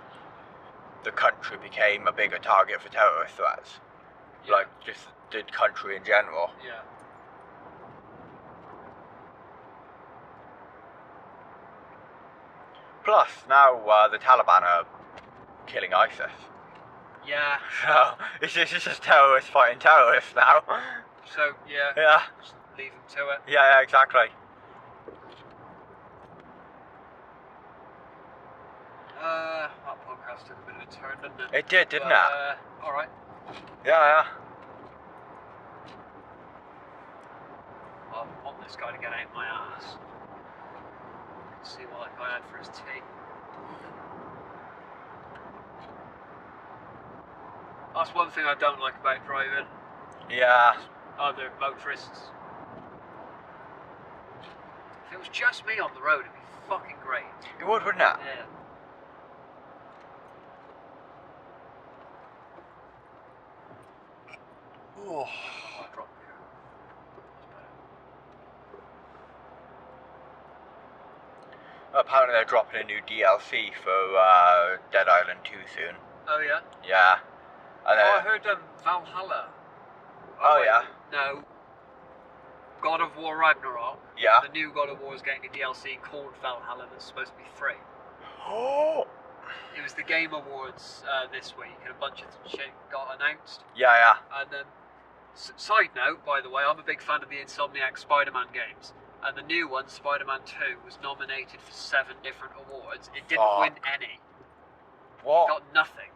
Speaker 1: the country became a bigger target for terrorist threats.
Speaker 2: Yeah.
Speaker 1: Like, just the country in general.
Speaker 2: Yeah.
Speaker 1: Plus, now the Taliban are killing ISIS.
Speaker 2: Yeah.
Speaker 1: So, it's just terrorists fighting terrorists now.
Speaker 2: So yeah.
Speaker 1: Yeah.
Speaker 2: Just leave them to it.
Speaker 1: Yeah, exactly.
Speaker 2: That podcast took a bit of a turn, didn't it?
Speaker 1: It did, didn't
Speaker 2: But,
Speaker 1: it?
Speaker 2: All right.
Speaker 1: Yeah.
Speaker 2: I want this guy to get out my ass. See what that guy had for his tea. That's one thing I don't like about driving.
Speaker 1: Yeah.
Speaker 2: Other motorists If it was just me on the road, it'd be fucking great.
Speaker 1: It would, wouldn't it?
Speaker 2: Yeah.
Speaker 1: Oh.
Speaker 2: I'll drop here.
Speaker 1: Apparently they're dropping a new DLC for Dead Island 2 soon.
Speaker 2: Oh yeah.
Speaker 1: Yeah. And
Speaker 2: Oh, I heard Valhalla.
Speaker 1: Oh,
Speaker 2: wait,
Speaker 1: yeah.
Speaker 2: No. God of War Ragnarok.
Speaker 1: Yeah.
Speaker 2: The new God of War is getting a DLC called Valhalla that's supposed to be free.
Speaker 1: Oh.
Speaker 2: It was the Game Awards this week, and a bunch of shit got announced.
Speaker 1: Yeah, yeah.
Speaker 2: And side note, by the way, I'm a big fan of the Insomniac Spider-Man games, and the new one, Spider-Man 2, was nominated for 7 different awards. It didn't win any.
Speaker 1: What?
Speaker 2: Got nothing.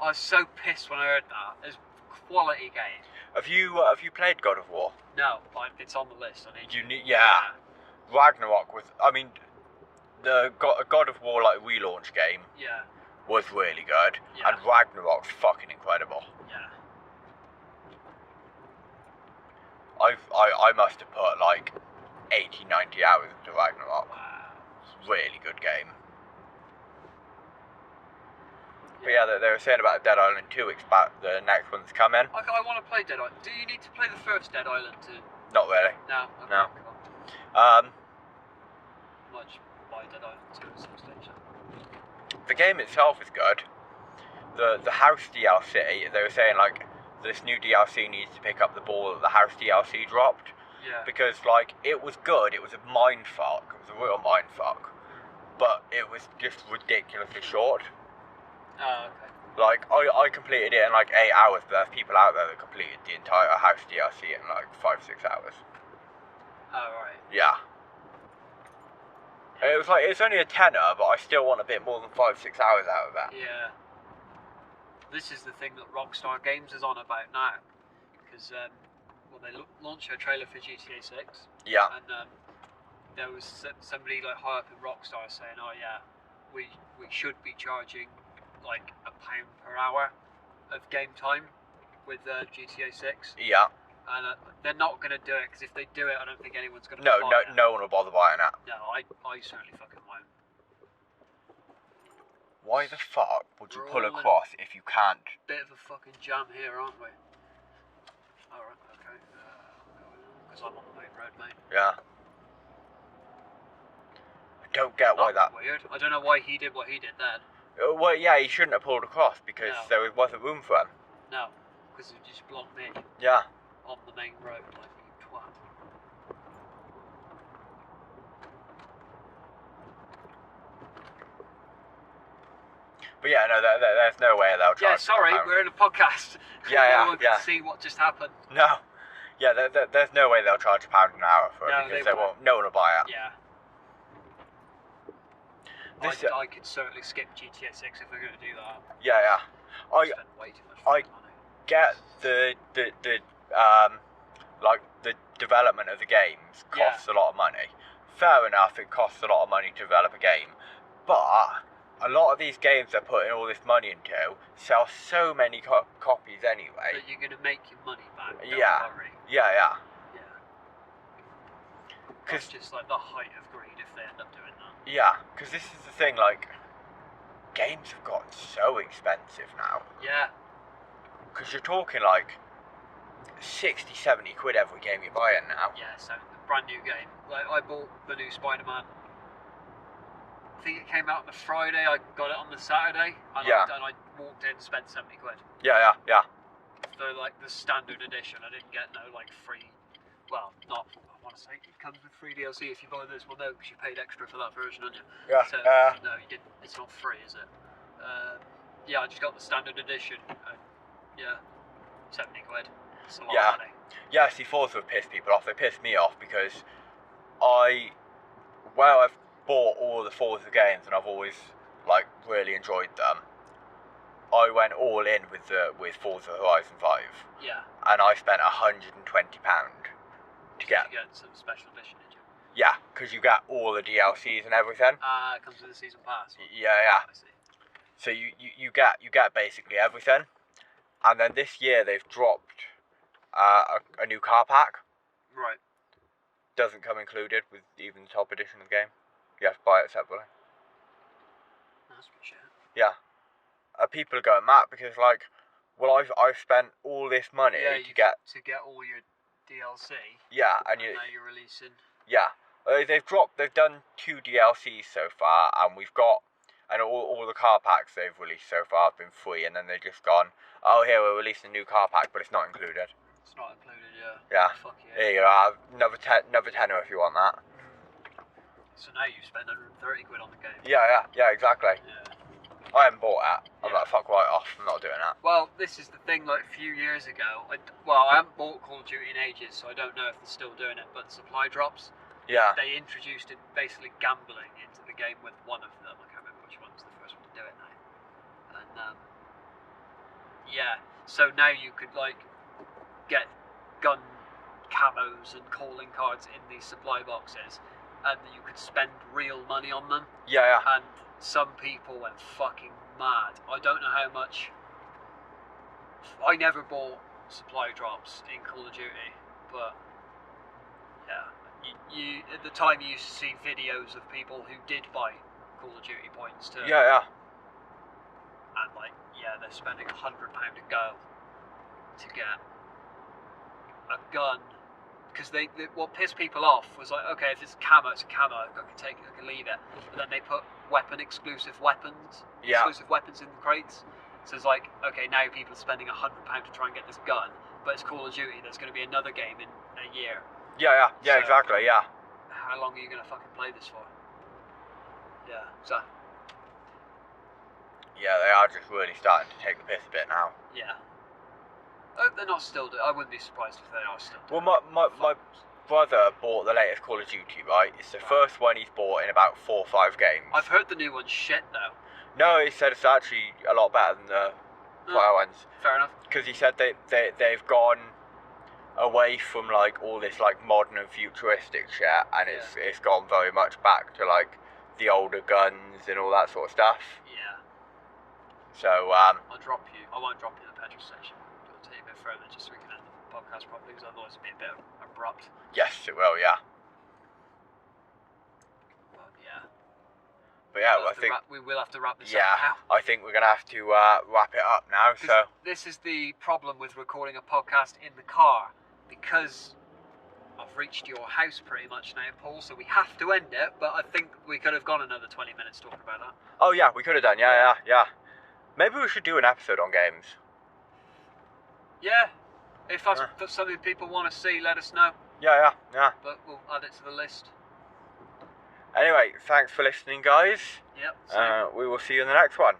Speaker 2: I was so pissed when I heard that. It's a quality game.
Speaker 1: Have you played God of War?
Speaker 2: No, it's on the list. I need.
Speaker 1: You need, yeah. Ragnarok was. I mean, the God of War like relaunch game
Speaker 2: Yeah.
Speaker 1: was really good,
Speaker 2: Yeah.
Speaker 1: and Ragnarok's fucking incredible.
Speaker 2: Yeah.
Speaker 1: I must have put like 80, 90 hours into Ragnarok.
Speaker 2: Wow.
Speaker 1: It's a really good game. But yeah, they were saying about Dead Island 2, the next one's coming.
Speaker 2: I want to play Dead Island. Do you need to play the first Dead Island to?
Speaker 1: Not really.
Speaker 2: No. Okay,
Speaker 1: No.
Speaker 2: Cool. Might just buy Dead Island 2 at some stage.
Speaker 1: The game itself is good. The house DLC, they were saying like this new DLC needs to pick up the ball that the house DLC dropped.
Speaker 2: Yeah.
Speaker 1: Because like it was good, it was a mind fuck, it was a real mind fuck, but it was just ridiculously short.
Speaker 2: Oh, okay.
Speaker 1: Like I completed it in like 8 hours, but there's people out there that completed the entire house DLC in like 5-6 hours.
Speaker 2: Oh right.
Speaker 1: Yeah. It was like, it's only a tenner, but I still want a bit more than 5-6 hours out of that.
Speaker 2: Yeah. This is the thing that Rockstar Games is on about now, because they launched a trailer for GTA 6,
Speaker 1: Yeah.
Speaker 2: and there was somebody like high up in Rockstar saying, "Oh yeah, we should be charging like £1 per hour of game time with GTA 6,"
Speaker 1: Yeah.
Speaker 2: and they're not going to do it, because if they do it, I don't think anyone's going to.
Speaker 1: No one will bother buying that.
Speaker 2: No, I certainly fucking won't.
Speaker 1: Why the fuck would you
Speaker 2: We're
Speaker 1: pull
Speaker 2: all in-
Speaker 1: across if you can't?
Speaker 2: Bit of a fucking jam here, aren't we? Alright, okay. Because I'm on the main road, mate.
Speaker 1: Yeah. I don't get why that.
Speaker 2: Weird. I don't know why he did what he did then.
Speaker 1: Well, yeah, he shouldn't have pulled across because
Speaker 2: No.
Speaker 1: there wasn't room for him.
Speaker 2: No, because he just blocked me
Speaker 1: Yeah.
Speaker 2: on the main road like you twat.
Speaker 1: But yeah, no, there's no way they'll charge.
Speaker 2: Yeah, sorry,
Speaker 1: £1.
Speaker 2: we're in a podcast.
Speaker 1: Yeah,
Speaker 2: no one
Speaker 1: yeah.
Speaker 2: can see what just happened.
Speaker 1: No. Yeah, there's no way they'll charge £1 an hour for it
Speaker 2: No,
Speaker 1: because
Speaker 2: they
Speaker 1: they won't. No one will buy it.
Speaker 2: Yeah.
Speaker 1: This,
Speaker 2: I could certainly skip GTA 6 if we're going to do that.
Speaker 1: yeah. I
Speaker 2: Spend way too much
Speaker 1: I-
Speaker 2: money.
Speaker 1: get the like the development of the games costs a lot of money. Fair enough, it costs a lot of money to develop a game, but a lot of these games they're putting all this money into sell so many copies anyway.
Speaker 2: But you're going to make your money back. Don't
Speaker 1: Yeah.
Speaker 2: worry.
Speaker 1: Yeah.
Speaker 2: Yeah.
Speaker 1: Because
Speaker 2: It's just like the height of greed if they end up doing that.
Speaker 1: this is the thing. Like, games have gotten so expensive now.
Speaker 2: Yeah.
Speaker 1: Because you're talking like 60, 70 quid every game you're buying now.
Speaker 2: Yeah, so the brand new game. Like I bought the new Spider-Man. I think it came out on the Friday. I got it on the Saturday, and
Speaker 1: Yeah.
Speaker 2: I walked in and spent 70 quid
Speaker 1: Yeah.
Speaker 2: for like the standard edition. I didn't get no like free. Well, not. I want to say it comes with free DLC if you buy this. Well, no, because you paid extra for that version, didn't you?
Speaker 1: Yeah.
Speaker 2: So no, you didn't. It's not free, is it? Yeah, I just got the standard edition. Yeah, 70 quid. It's a lot
Speaker 1: Yeah.
Speaker 2: of money.
Speaker 1: Yeah, see, Forza have pissed people off. They pissed me off because I've bought all the Forza games and I've always like really enjoyed them. I went all in with Forza Horizon 5,
Speaker 2: Yeah.
Speaker 1: and I spent £120 to get.
Speaker 2: You get some special edition, did you?
Speaker 1: Yeah, because you get all the DLCs and everything.
Speaker 2: It comes with a season pass.
Speaker 1: Yeah.
Speaker 2: I see.
Speaker 1: So you get basically everything, and then this year they've dropped a new car pack.
Speaker 2: Right.
Speaker 1: doesn't come included with even the top edition of the game. You have to buy it separately.
Speaker 2: That's good shit.
Speaker 1: Yeah. People are going mad because, like, well, I've spent all this money to get
Speaker 2: all your DLC.
Speaker 1: Yeah, and
Speaker 2: now you're releasing.
Speaker 1: Yeah, they've done 2 DLCs so far, and we've got, and all the car packs they've released so far have been free, and then they've just gone, oh, here we're releasing a new car pack, but it's not included.
Speaker 2: It's not included, yeah.
Speaker 1: Yeah.
Speaker 2: Fuck yeah.
Speaker 1: Here you are, another tenner if you want that.
Speaker 2: So now you spend 130 quid on the game.
Speaker 1: Yeah, exactly.
Speaker 2: Yeah.
Speaker 1: I haven't bought that. I'm like, fuck right off, I'm not doing that.
Speaker 2: Well, this is the thing, like, a few years ago, I haven't bought Call of Duty in ages, so I don't know if they're still doing it, but supply drops,
Speaker 1: Yeah.
Speaker 2: they introduced it, basically gambling into the game with one of them. I can't remember which one was the first one to do it now. And, yeah, so now you could, like, get gun camos and calling cards in these supply boxes, and you could spend real money on them.
Speaker 1: Yeah.
Speaker 2: And some people went fucking mad. I don't know how much. I never bought supply drops in Call of Duty, but yeah, you at the time you used to see videos of people who did buy Call of Duty points too.
Speaker 1: Yeah.
Speaker 2: And like, yeah, they're spending £100 a go to get a gun. Because what pissed people off was like, okay, if it's a camo, it's a camo. I can take it, I can leave it. But then they put exclusive weapons in the crates. So it's like, okay, now people are spending £100 to try and get this gun, but it's Call of Duty. There's going to be another game in a year.
Speaker 1: Yeah,
Speaker 2: So,
Speaker 1: exactly. Yeah.
Speaker 2: How long are you going to fucking play this for? Yeah. So.
Speaker 1: Yeah, they are just really starting to take the piss a bit now.
Speaker 2: Yeah. I hope they're not still doing. I wouldn't be surprised if they are still doing.
Speaker 1: Well, my brother bought the latest Call of Duty, right? It's the first one he's bought in about 4 or 5 games.
Speaker 2: I've heard the new one's shit though.
Speaker 1: No, he said it's actually a lot better than the prior ones.
Speaker 2: Fair enough.
Speaker 1: Because he said they've gone away from like all this like modern and futuristic shit, and it's gone very much back to like the older guns and all that sort of stuff.
Speaker 2: Yeah.
Speaker 1: So
Speaker 2: I'll drop you. I won't drop you at the petrol station. I'll take you a bit further just so we can end the podcast properly, because otherwise it'd be a bit abrupt.
Speaker 1: yes, it will. Yeah. But yeah, I think
Speaker 2: we will have to wrap this
Speaker 1: yeah,
Speaker 2: up now.
Speaker 1: I think we're gonna have to wrap it up now. So
Speaker 2: this is the problem with recording a podcast in the car, because I've reached your house pretty much now, Paul. So we have to end it. But I think we could have gone another 20 minutes talking about that.
Speaker 1: Oh yeah, we could have done. Yeah. Maybe we should do an episode on games.
Speaker 2: Yeah, if that's something people want to see, let us know.
Speaker 1: Yeah.
Speaker 2: But we'll add it to the list.
Speaker 1: Anyway, thanks for listening, guys.
Speaker 2: Yep.
Speaker 1: We will see you in the next one.